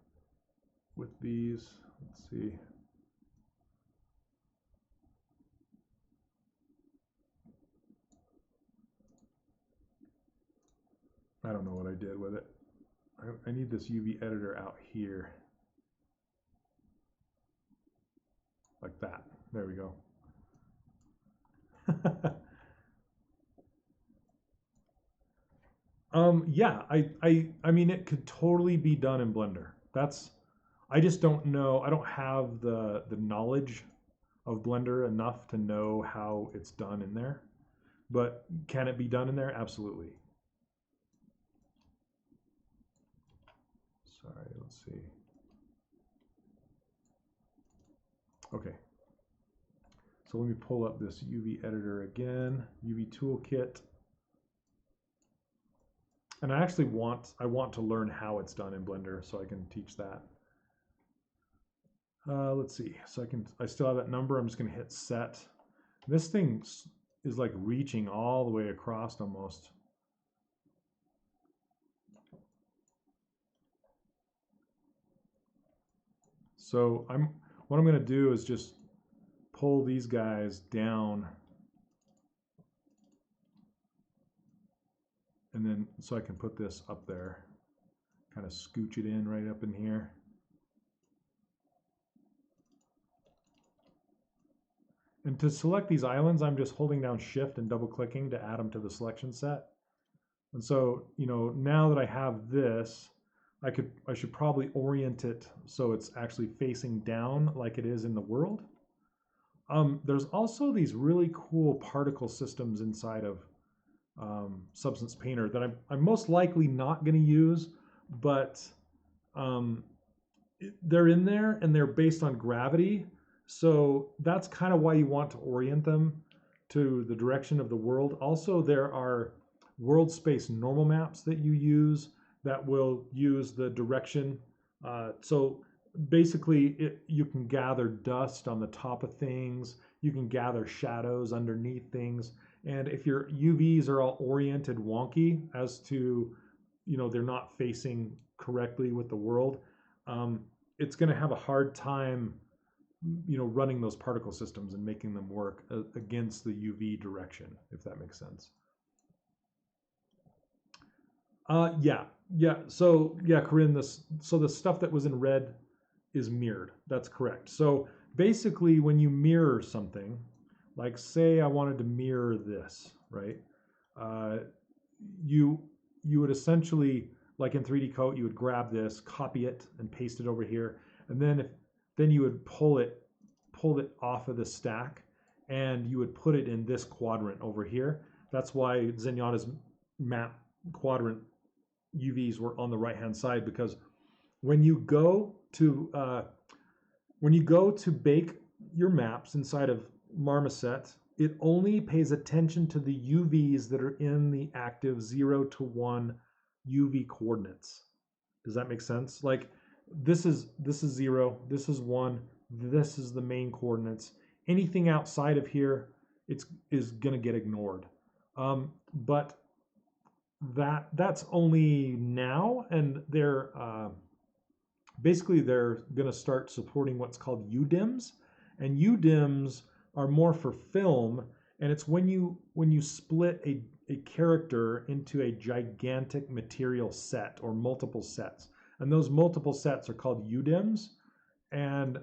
with these. Let's see. I don't know what I did with it. I need this UV editor out here. Like that. There we go. Yeah, I mean, it could totally be done in Blender. I just don't know. I don't have the knowledge of Blender enough to know how it's done in there. But can it be done in there? Absolutely. Sorry, let's see. Okay. So let me pull up this UV editor again, UV toolkit. And I actually want to learn how it's done in Blender so I can teach that. Let's see. So I still have that number. I'm just going to hit set. This thing is like reaching all the way across almost. So what I'm going to do is just pull these guys down, and then so I can put this up there, kind of scooch it in right up in here. And to select these islands, I'm just holding down Shift and double clicking to add them to the selection set. And so, now that I have this, I should probably orient it so it's actually facing down like it is in the world. There's also these really cool particle systems inside of Substance Painter that I'm most likely not going to use, but they're in there and they're based on gravity. So that's kind of why you want to orient them to the direction of the world. Also, there are world space normal maps that you use that will use the direction. So basically, you can gather dust on the top of things. You can gather shadows underneath things. And if your UVs are all oriented wonky as to, they're not facing correctly with the world, it's going to have a hard time, running those particle systems and making them work against the UV direction, if that makes sense. Yeah. So yeah, Corinne, so the stuff that was in red is mirrored. That's correct. So basically, when you mirror something, like say I wanted to mirror this, right? Uh, you would essentially, like in 3D Coat, you would grab this, copy it, and paste it over here, and then you would pull it off of the stack, and you would put it in this quadrant over here. That's why Zenyatta's map quadrant UVs were on the right hand side, because when you go to bake your maps inside of Marmoset, it only pays attention to the UVs that are in the active 0 to 1 UV coordinates. Does that make sense? Like this is 0, this is 1, this is the main coordinates. Anything outside of here, is going to get ignored. But that's only now, and they're basically they're going to start supporting what's called UDIMs, and UDIMs are more for film, and it's when you split a character into a gigantic material set or multiple sets, and those multiple sets are called UDIMs. And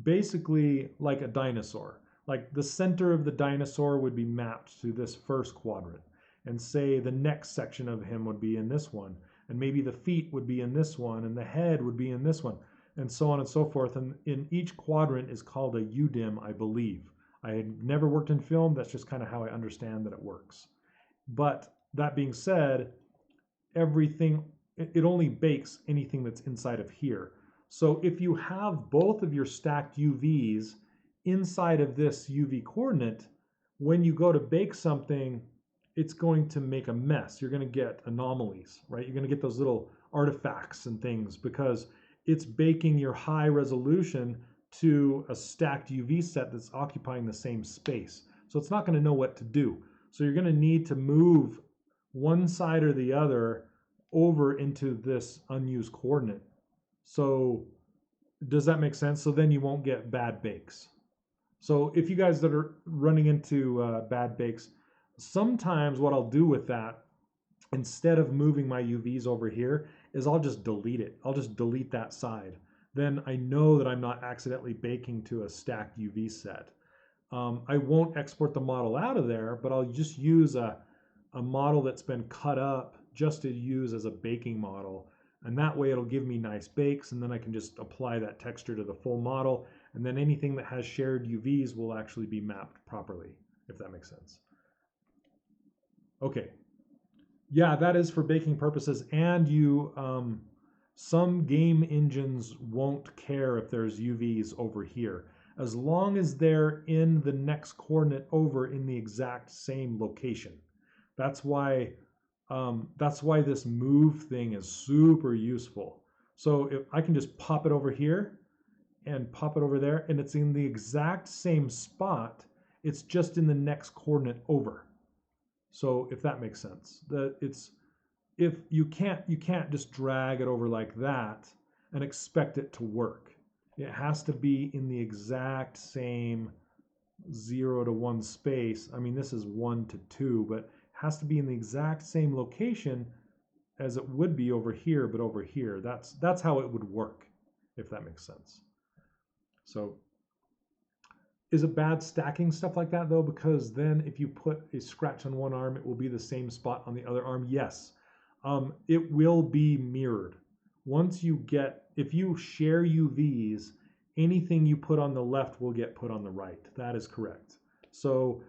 basically, like a dinosaur, like the center of the dinosaur would be mapped to this first quadrant, and say the next section of him would be in this one, and maybe the feet would be in this one, and the head would be in this one, and so on and so forth. And in each quadrant is called a UDIM, I believe. I had never worked in film. That's just kind of how I understand that it works. But that being said, everything, it only bakes anything that's inside of here. So if you have both of your stacked UVs inside of this UV coordinate, when you go to bake something, it's going to make a mess. You're going to get anomalies, right? You're going to get those little artifacts and things because it's baking your high resolution to a stacked UV set that's occupying the same space. So it's not going to know what to do. So you're going to need to move one side or the other over into this unused coordinate. So does that make sense? So then you won't get bad bakes. So if you guys that are running into bad bakes, sometimes what I'll do with that, instead of moving my UVs over here, is I'll just delete it. I'll just delete that side. Then I know that I'm not accidentally baking to a stacked UV set. I won't export the model out of there, but I'll just use a model that's been cut up just to use as a baking model. And that way it'll give me nice bakes, and then I can just apply that texture to the full model. And then anything that has shared UVs will actually be mapped properly, if that makes sense. Okay. Yeah, that is for baking purposes. And some game engines won't care if there's UVs over here, as long as they're in the next coordinate over in the exact same location. That's why this move thing is super useful. So if I can just pop it over here and pop it over there, and it's in the exact same spot, it's just in the next coordinate over. So if that makes sense, if you can't just drag it over like that and expect it to work. It has to be in the exact same 0 to 1 space. I mean, this is 1 to 2, but it has to be in the exact same location as it would be over here, but over here. That's how it would work, if that makes sense. So is it bad stacking stuff like that though? Because then if you put a scratch on one arm, it will be the same spot on the other arm. Yes, it will be mirrored. If you share UVs, anything you put on the left will get put on the right. That is correct. So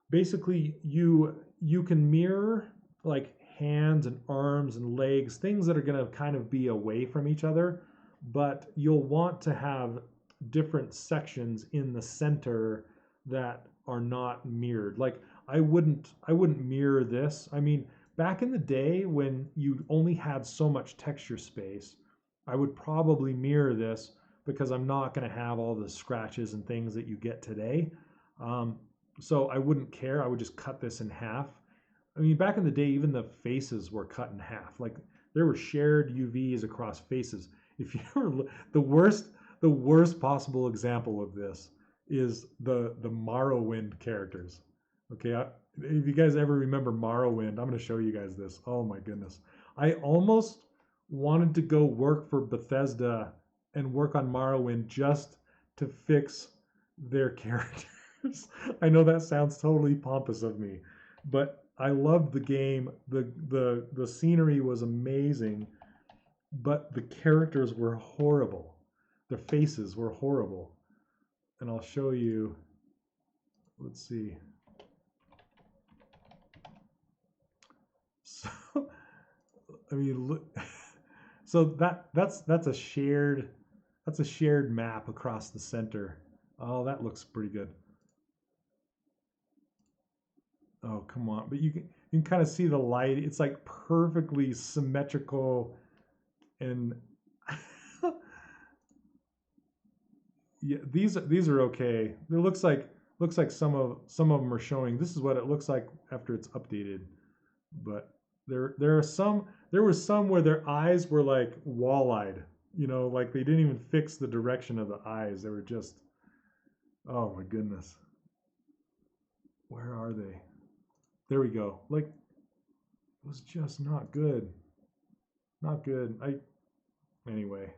basically you can mirror like hands and arms and legs, things that are going to kind of be away from each other, but you'll want to have different sections in the center that are not mirrored. Like I wouldn't mirror this. I mean, back in the day when you only had so much texture space, I would probably mirror this because I'm not going to have all the scratches and things that you get today. Um, so I wouldn't care. I would just cut this in half. I mean, back in the day, even the faces were cut in half. Like there were shared UVs across faces. If you ever the worst possible example of this is the Morrowind characters. Okay, if you guys ever remember Morrowind, I'm going to show you guys this. Oh my goodness, I almost wanted to go work for Bethesda and work on Morrowind just to fix their characters. I know that sounds totally pompous of me, but I loved the game. The scenery was amazing, but the characters were horrible. Their faces were horrible. And I'll show you. Let's see. So, I mean, look. So that's a shared map across the center. Oh, that looks pretty good. Oh, come on. But you can kind of see the light. It's like perfectly symmetrical and yeah, these are okay. It looks like some of them are showing. This is what it looks like after it's updated. But there were some where their eyes were like wall-eyed. Like they didn't even fix the direction of the eyes. They were just, oh my goodness. Where are they? There we go. Like it was just not good. Not good. Anyway.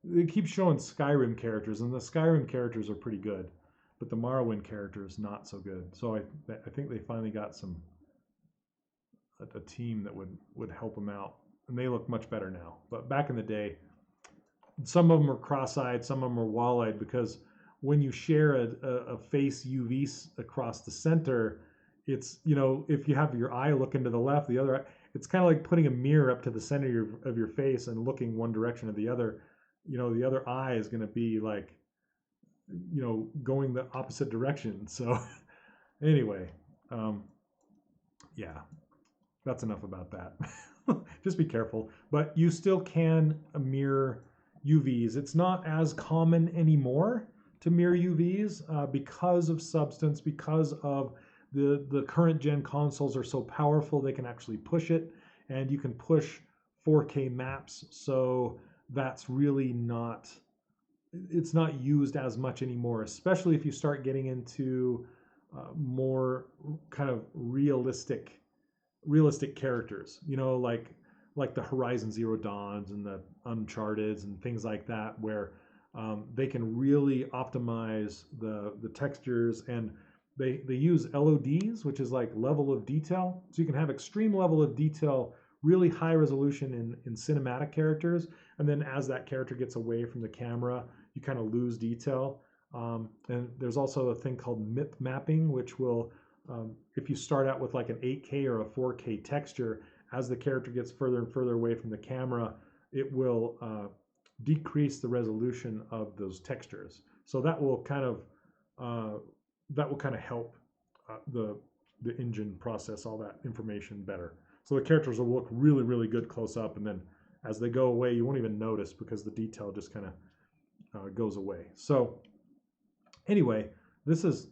They keep showing Skyrim characters, and the Skyrim characters are pretty good, but the Morrowind characters not so good. So I think they finally got a team that would help them out, and they look much better now. But back in the day, some of them are cross-eyed, some of them are wall-eyed, because when you share a face UV across the center, it's if you have your eye looking to the left, the other eye, it's kind of like putting a mirror up to the center of your face and looking one direction or the other. The other eye is going to be like going the opposite direction. So anyway, yeah, that's enough about that. Just be careful, but you still can mirror UVs. It's not as common anymore to mirror UVs because of Substance, because of the current gen consoles are so powerful they can actually push it, and you can push 4K maps. So that's really it's not used as much anymore, especially if you start getting into more kind of realistic characters, like the Horizon Zero Dawns and the Uncharted's and things like that, where they can really optimize the textures, and they use LODs, which is like level of detail. So you can have extreme level of detail, really high resolution in cinematic characters, and then as that character gets away from the camera, you kind of lose detail. And there's also a thing called MIP mapping, which will, if you start out with like an 8K or a 4K texture, as the character gets further and further away from the camera, it will decrease the resolution of those textures. So that will kind of help the engine process all that information better. So the characters will look really, really good close up, and then as they go away, you won't even notice because the detail just kind of goes away. So anyway, this is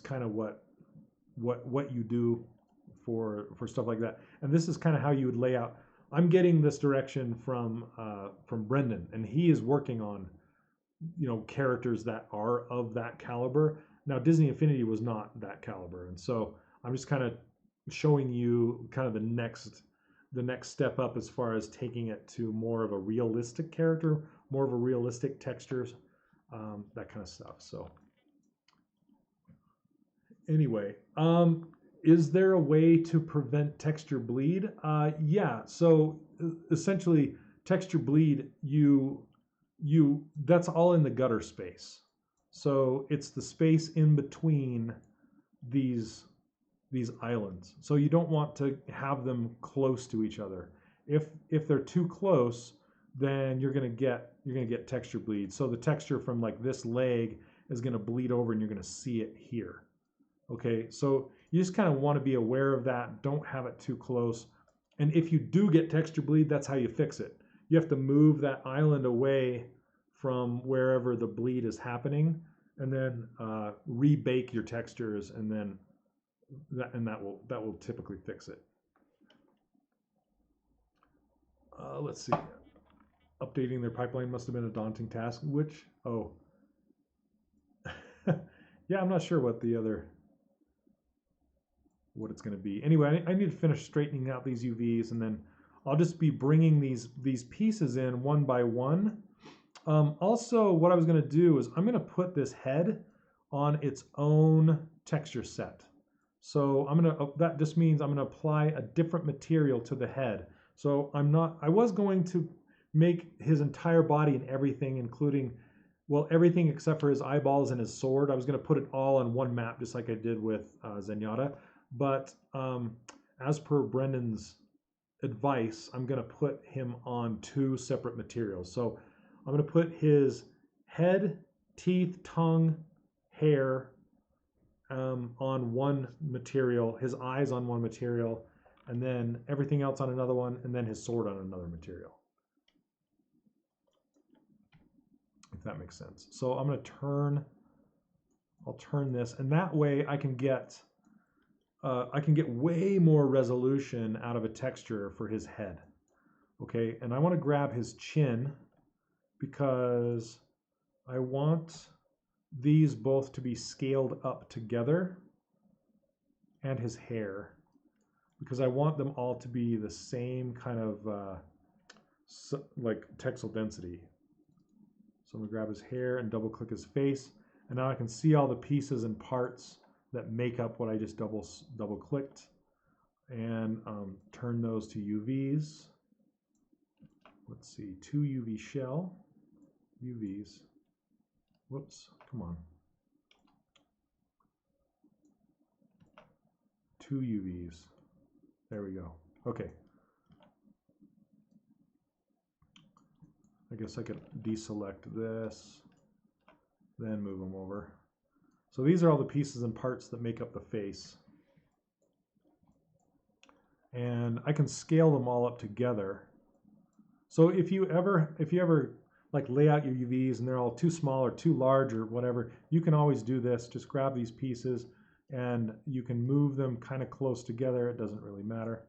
kind of what you do for stuff like that, and this is kind of how you would lay out. I'm getting this direction from Brendan, and he is working on characters that are of that caliber. Now Disney Infinity was not that caliber, and so I'm just kind of showing you kind of the next step up as far as taking it to more of a realistic character, more of a realistic textures, that kind of stuff. So anyway, is there a way to prevent texture bleed? Yeah. So essentially, texture bleed, that's all in the gutter space. So it's the space in between these islands. So you don't want to have them close to each other. If they're too close, then you're gonna get texture bleed. So the texture from like this leg is going to bleed over and you're going to see it here. Okay, so you just kind of want to be aware of that. Don't have it too close. And if you do get texture bleed, that's how you fix it. You have to move that island away from wherever the bleed is happening, and then rebake your textures, and then that will typically fix it. Let's see. Updating their pipeline must have been a daunting task. Which, oh, yeah, I'm not sure what it's going to be. Anyway, I need to finish straightening out these UVs, and then I'll just be bringing these pieces in one by one. Also, what I was going to do is I'm going to put this head on its own texture set. So that just means I'm going to apply a different material to the head. So I was going to make his entire body and everything, including, well, everything except for his eyeballs and his sword. I was going to put it all on one map, just like I did with Zenyatta. But as per Brendan's advice, I'm going to put him on 2 separate materials. So I'm going to put his head, teeth, tongue, hair on one material, his eyes on one material, and then everything else on another one, and then his sword on another material. If that makes sense. So I'm going to I'll turn this, and that way I can get way more resolution out of a texture for his head. Okay, and I want to grab his chin because I want these both to be scaled up together, and his hair, because I want them all to be the same kind of like texel density. So I'm going to grab his hair and double click his face, and now I can see all the pieces and parts that make up what I just double clicked, and turn those to UVs. Let's see, 2 UV shell, UVs. Whoops, come on. 2 UVs. There we go. Okay. I guess I could deselect this, then move them over. So these are all the pieces and parts that make up the face. And I can scale them all up together. So if you ever like lay out your UVs and they're all too small or too large or whatever, you can always do this. Just grab these pieces and you can move them kind of close together. It doesn't really matter.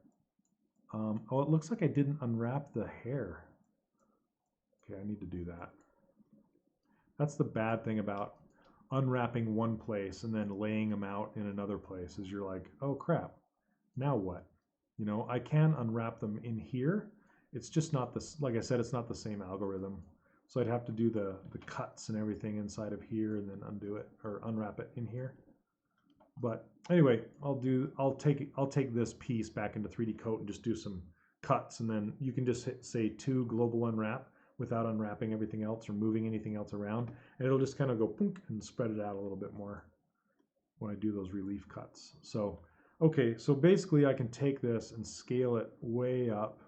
Oh, it looks like I didn't unwrap the hair. Okay, I need to do that. That's the bad thing about unwrapping one place and then laying them out in another place, is you're like, oh crap, now what? You know, I can unwrap them in here. It's just not this, like I said, it's not the same algorithm. So I'd have to do the cuts and everything inside of here and then undo it or unwrap it in here. But anyway, I'll take this piece back into 3D Coat and just do some cuts, and then you can just hit, say, 2 global unwrap without unwrapping everything else or moving anything else around, and it'll just kind of go punk and spread it out a little bit more when I do those relief cuts. So okay, so basically I can take this and scale it way up,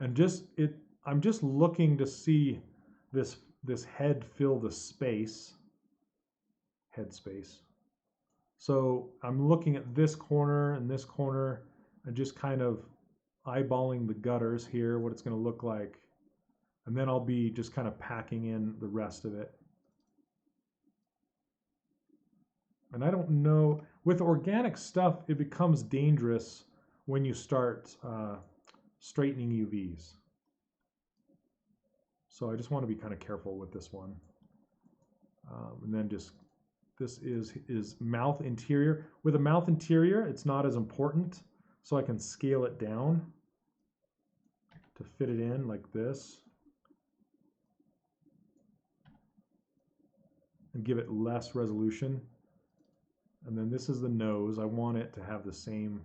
and I'm just looking to see this head fill the space, head space. So I'm looking at this corner and this corner and just kind of eyeballing the gutters here, what it's going to look like. And then I'll be just kind of packing in the rest of it. And I don't know, with organic stuff, it becomes dangerous when you start straightening UVs. So I just want to be kind of careful with this one. And then just, this is mouth interior. With a mouth interior, it's not as important, so I can scale it down to fit it in like this and give it less resolution. And then this is the nose. I want it to have the same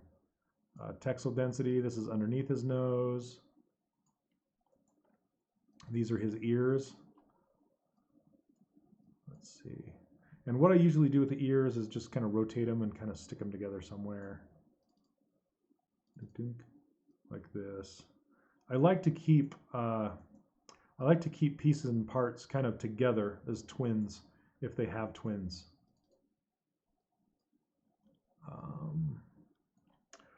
texel density. This is underneath his nose. These are his ears. Let's see. And what I usually do with the ears is just kind of rotate them and kind of stick them together somewhere. Like this. I like to keep I like to keep pieces and parts kind of together as twins, if they have twins.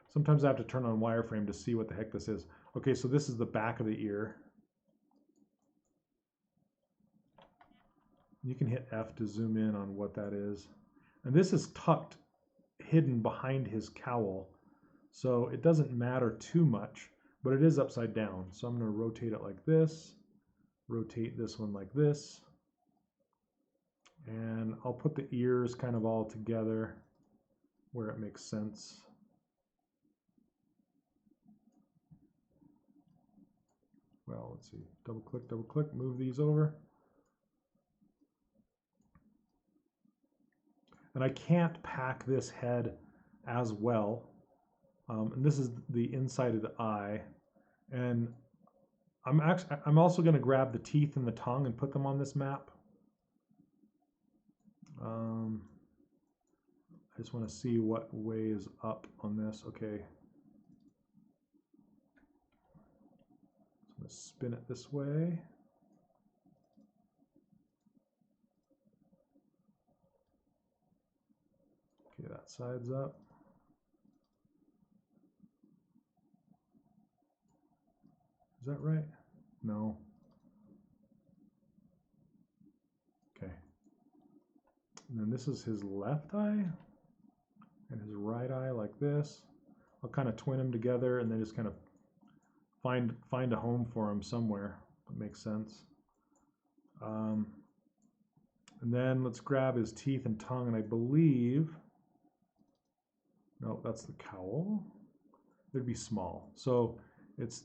Sometimes I have to turn on wireframe to see what the heck this is. Okay, so this is the back of the ear. You can hit F to zoom in on what that is. And this is tucked, hidden behind his cowl. So it doesn't matter too much, but it is upside down. So I'm going to rotate it like this, rotate this one like this. And I'll put the ears kind of all together where it makes sense. Well, let's see, double click, move these over. And I can't pack this head as well. And this is the inside of the eye. And I'm also going to grab the teeth and the tongue and put them on this map. I just want to see what way is up on this. Okay. So I'm going to spin it this way. Okay, that side's up. Is that right? No. Okay. And then this is his left eye and his right eye like this. I'll kind of twin them together and then just kind of find a home for him somewhere. That makes sense. And then let's grab his teeth and tongue, and I believe, no, that's the cowl. It'd be small. So it's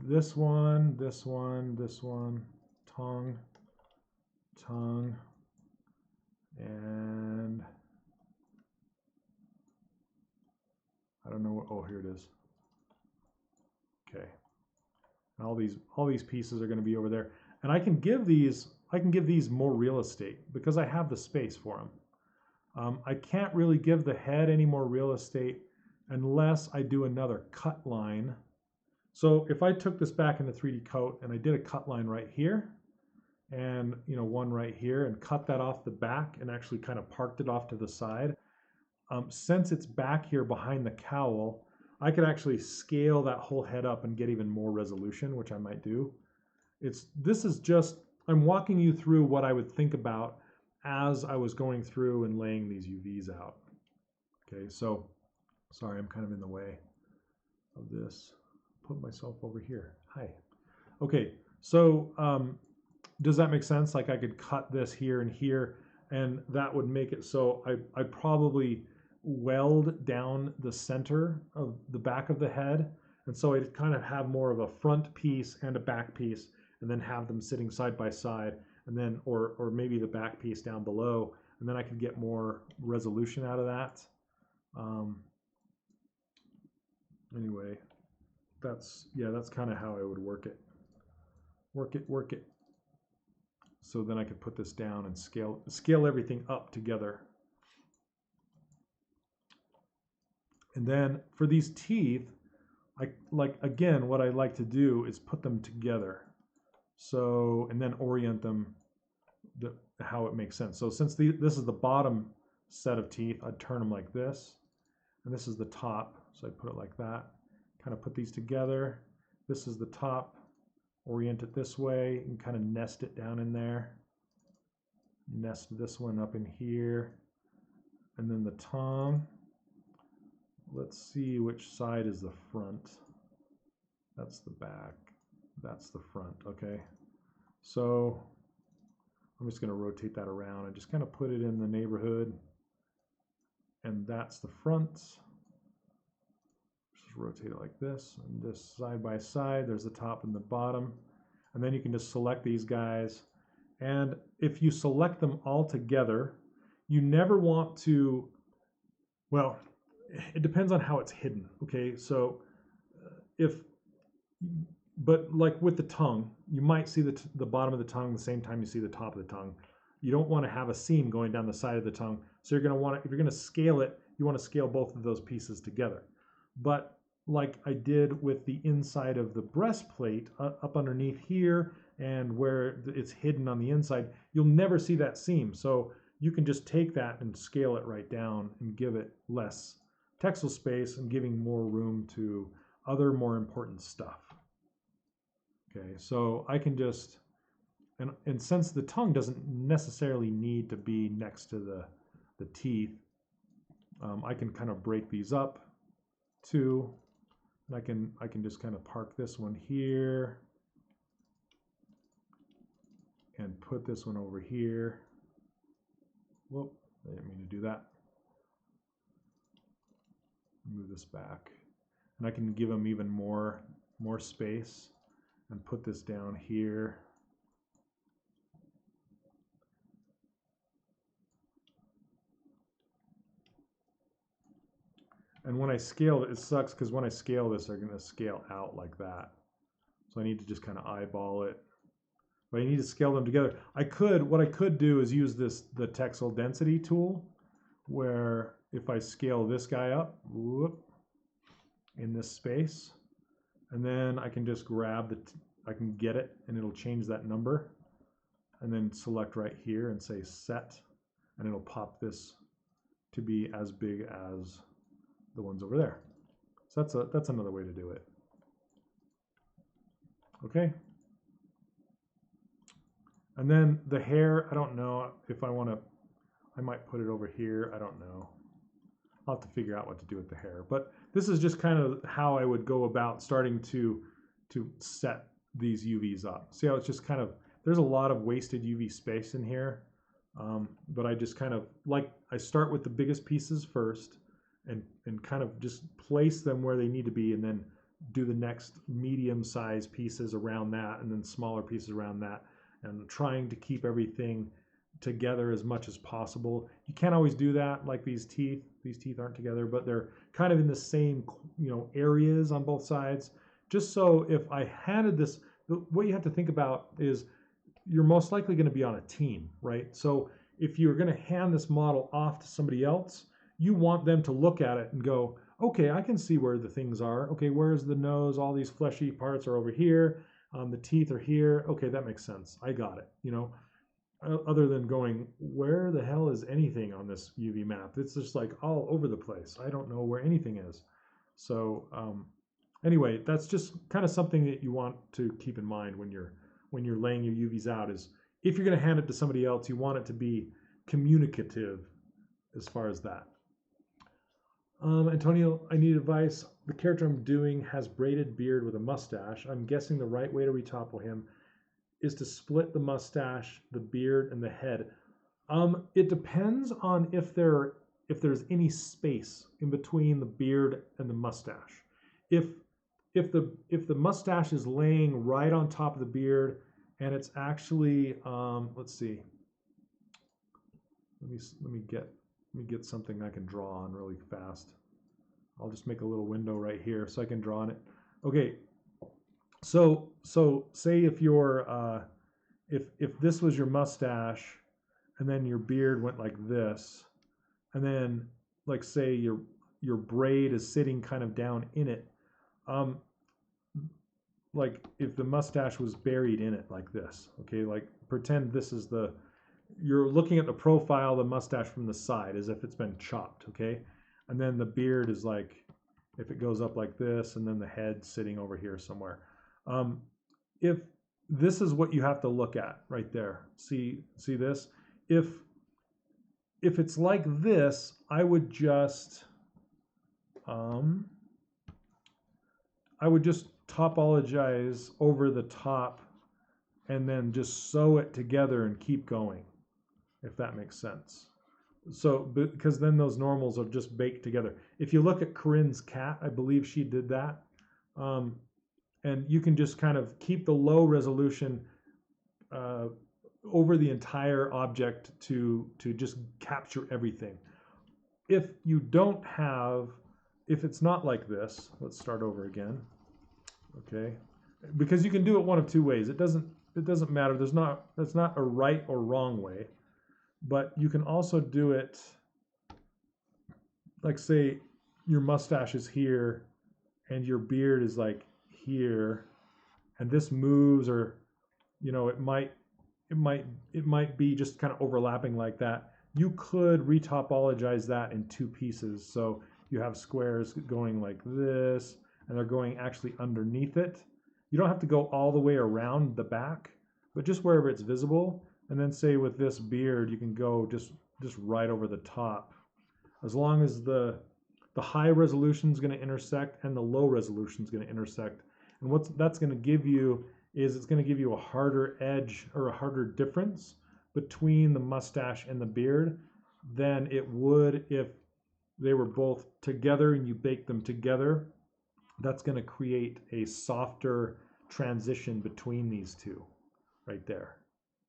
this one, this one, this one, tongue, tongue, and I don't know what, oh, here it is. Okay. And all these pieces are going to be over there. And I can give these more real estate because I have the space for them. I can't really give the head any more real estate unless I do another cut line. So if I took this back into 3D Coat and I did a cut line right here and one right here and cut that off the back and actually kind of parked it off to the side, since it's back here behind the cowl, I could actually scale that whole head up and get even more resolution, which I might do. This is just, I'm walking you through what I would think about as I was going through and laying these UVs out. Okay, so, sorry, I'm kind of in the way of this. Put myself over here. Hi. Okay, so does that make sense? Like I could cut this here and here, and that would make it so I probably weld down the center of the back of the head, and so I'd kind of have more of a front piece and a back piece, and then have them sitting side by side, and then or maybe the back piece down below, and then I could get more resolution out of that. Anyway, that's kind of how I would work it. Work it. So then I could put this down and scale everything up together. And then for these teeth, again, what I like to do is put them together. So, and then orient them how it makes sense. So since this is the bottom set of teeth, I'd turn them like this. And this is the top, so I put it like that. Kind of put these together. This is the top, orient it this way, and kind of nest it down in there. Nest this one up in here. And then the tongue. Let's see which side is the front. That's the back. That's the front, okay? So I'm just going to rotate that around and just kind of put it in the neighborhood. And that's the front. Just rotate it like this, and just side by side. There's the top and the bottom. And then you can just select these guys. And if you select them all together, you never want to, well, it depends on how it's hidden, okay? So but like with the tongue, you might see the bottom of the tongue the same time you see the top of the tongue. You don't want to have a seam going down the side of the tongue. So you're going to want to, if you're going to scale it, you want to scale both of those pieces together. But like I did with the inside of the breastplate, up underneath here and where it's hidden on the inside, you'll never see that seam. So you can just take that and scale it right down and give it less textile space and giving more room to other more important stuff. Okay, so I can just, and since the tongue doesn't necessarily need to be next to the teeth, I can kind of break these up too. And I can just kind of park this one here and put this one over here. Whoop, I didn't mean to do that. Move this back. And I can give them even more space and put this down here. And when I scale it, it sucks because when I scale this, they're going to scale out like that. So I need to just kind of eyeball it. But I need to scale them together. What I could do is use the textile density tool, where if I scale this guy up, whoop, in this space, and then I can just grab I can get it, and it'll change that number, and then select right here and say set, and it'll pop this to be as big as the ones over there. So that's another way to do it. Okay. And then the hair, I don't know if I want to, I might put it over here. I don't know. I'll have to figure out what to do with the hair. But this is just kind of how I would go about starting to set these UVs up. See how it's just kind of, there's a lot of wasted UV space in here. But I just kind of I start with the biggest pieces first and kind of just place them where they need to be, and then do the next medium-sized pieces around that, and then smaller pieces around that, and trying to keep everything together as much as possible. You can't always do that, like these teeth. These teeth aren't together, but they're kind of in the same, areas on both sides. Just so if I handed this, what you have to think about is you're most likely going to be on a team, right? So if you're going to hand this model off to somebody else, you want them to look at it and go, okay, I can see where the things are. Okay, where's the nose? All these fleshy parts are over here. The teeth are here. Okay, that makes sense. I got it. Other than going, where the hell is anything on this UV map? It's just like all over the place. I don't know where anything is. So anyway, that's just kind of something that you want to keep in mind when you're laying your UVs out, is if you're going to hand it to somebody else, you want it to be communicative as far as that. Antonio, I need advice. The character I'm doing has braided beard with a mustache. I'm guessing the right way to retopple him is to split the mustache, the beard, and the head. It depends on if there's any space in between the beard and the mustache. If the mustache is laying right on top of the beard, and it's actually let's see. Let me get something I can draw on really fast. I'll just make a little window right here so I can draw on it. Okay. So say if you're if this was your mustache, and then your beard went like this, and then like say your braid is sitting kind of down in it, like if the mustache was buried in it like this, okay, like pretend this is you're looking at the profile of the mustache from the side as if it's been chopped, okay? And then the beard is like, if it goes up like this, and then the head sitting over here somewhere. If this is what you have to look at right there, see this? If it's like this, I would just topologize over the top and then just sew it together and keep going, if that makes sense. So, because then those normals are just baked together. If you look at Corinne's cat, I believe she did that. And you can just kind of keep the low resolution over the entire object to just capture everything. If you don't have, if it's not like this, let's start over again. Okay, because you can do it one of two ways. It doesn't matter. That's not a right or wrong way. But you can also do it like, say your mustache is here and your beard is like here, and this moves, or you know, it might be just kind of overlapping like that. You could retopologize that in two pieces. So you have squares going like this, and they're going actually underneath it. You don't have to go all the way around the back, but just wherever it's visible. And then say with this beard, you can go just right over the top. As long as the high resolution is going to intersect and the low resolution is going to intersect. And what that's going to give you is it's going to give you a harder edge or a harder difference between the mustache and the beard than it would if they were both together and you bake them together. That's going to create a softer transition between these two right there,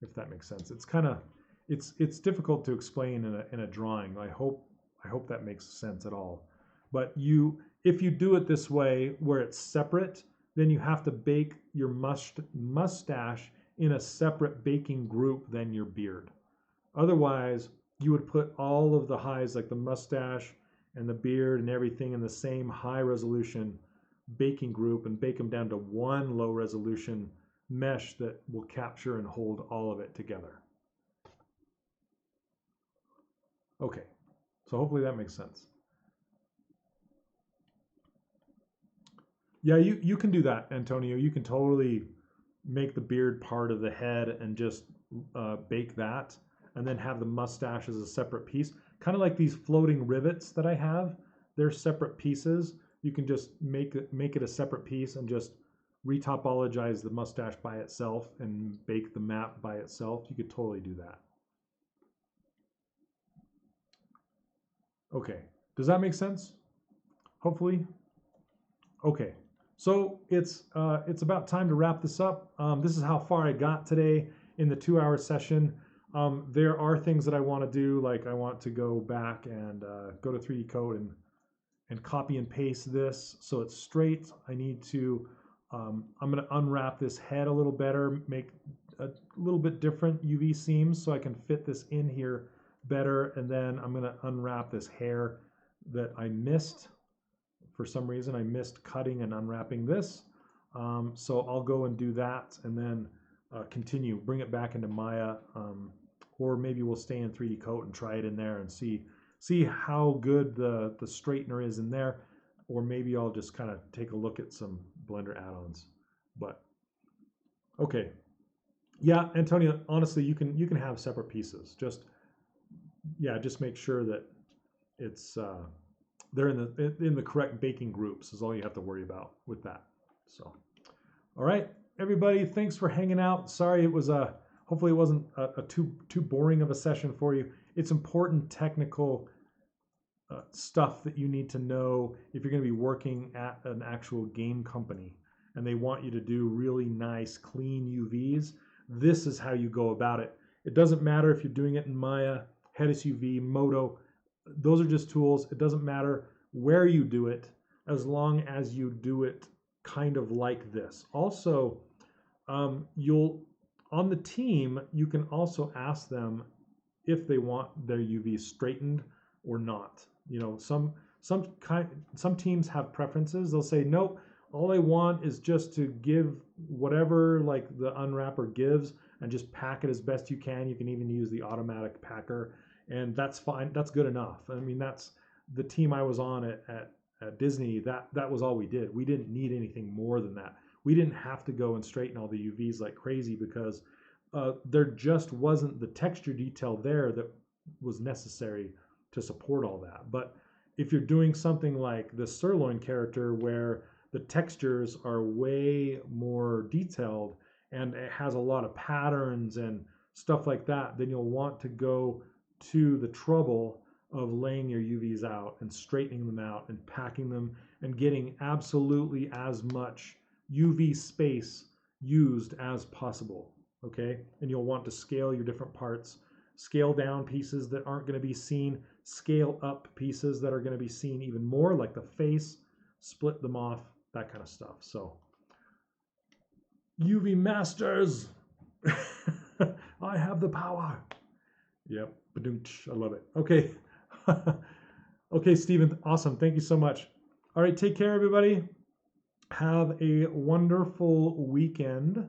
if that makes sense. It's kind of it's difficult to explain in a drawing. I hope that makes sense at all. But if you do it this way where it's separate, then you have to bake your mustache in a separate baking group than your beard. Otherwise, you would put all of the highs, like the mustache and the beard and everything, in the same high resolution baking group and bake them down to one low resolution mesh that will capture and hold all of it together. Okay, so hopefully that makes sense. Yeah, you can do that, Antonio. You can totally make the beard part of the head and just bake that, and then have the mustache as a separate piece. Kind of like these floating rivets that I have. They're separate pieces. You can just make it a separate piece and just retopologize the mustache by itself and bake the map by itself. You could totally do that. Okay, does that make sense? Hopefully. Okay, so it's about time to wrap this up. This is how far I got today in the 2-hour session. There are things that I want to do, like I want to go back and go to 3D Code and copy and paste this so it's straight. I need to, I'm going to unwrap this head a little better, make a little bit different UV seams so I can fit this in here better. And then I'm going to unwrap this hair that I missed. For some reason, I missed cutting and unwrapping this. So I'll go and do that and then continue, bring it back into Maya, or maybe we'll stay in 3D Coat and try it in there and see how good the straightener is in there, or maybe I'll just kind of take a look at some Blender add-ons. But okay, yeah, Antonio, honestly, you can have separate pieces. Just make sure that it's they're in the correct baking groups is all you have to worry about with that. So, all right, everybody, thanks for hanging out. Sorry it was hopefully it wasn't a too boring of a session for you. It's important technical stuff that you need to know if you're going to be working at an actual game company and they want you to do really nice, clean UVs. This is how you go about it. It doesn't matter if you're doing it in Maya, Hedis UV, Modo. Those are just tools. It doesn't matter where you do it as long as you do it kind of like this. Also, on the team, you can also ask them if they want their UV straightened or not. You know, some teams have preferences. They'll say, nope, all I want is just to give whatever like the unwrapper gives and just pack it as best you can. You can even use the automatic packer, and that's fine. That's good enough. I mean, that's the team I was on at Disney. That was all we did. We didn't need anything more than that. We didn't have to go and straighten all the UVs like crazy because there just wasn't the texture detail there that was necessary to support all that. But if you're doing something like the sirloin character where the textures are way more detailed and it has a lot of patterns and stuff like that, then you'll want to go to the trouble of laying your UVs out and straightening them out and packing them and getting absolutely as much UV space used as possible. Okay, and you'll want to scale your different parts, scale down pieces that aren't going to be seen, scale up pieces that are going to be seen even more, like the face, split them off, that kind of stuff. So, UV masters, I have the power. Yep, I love it. Okay, okay, Stephen, awesome. Thank you so much. All right, take care, everybody. Have a wonderful weekend.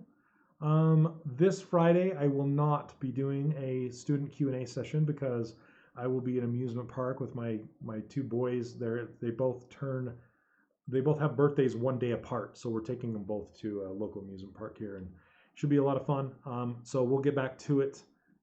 This Friday, I will not be doing a student Q&A session because I will be at amusement park with my two boys. They both have birthdays one day apart, so we're taking them both to a local amusement park here, and it should be a lot of fun. So we'll get back to it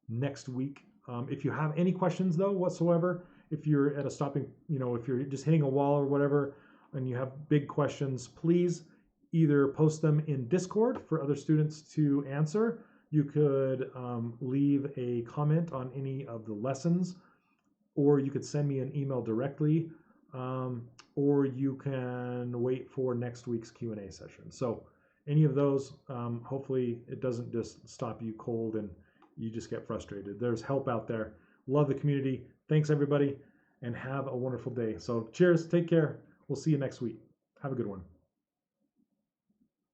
next week. If you have any questions though whatsoever, if you're at a stopping, if you're just hitting a wall or whatever, and you have big questions, please either post them in Discord for other students to answer. You could leave a comment on any of the lessons, or you could send me an email directly, or you can wait for next week's Q&A session. So any of those, hopefully it doesn't just stop you cold and you just get frustrated. There's help out there. Love the community. Thanks everybody, and have a wonderful day. So cheers, take care. We'll see you next week. Have a good one.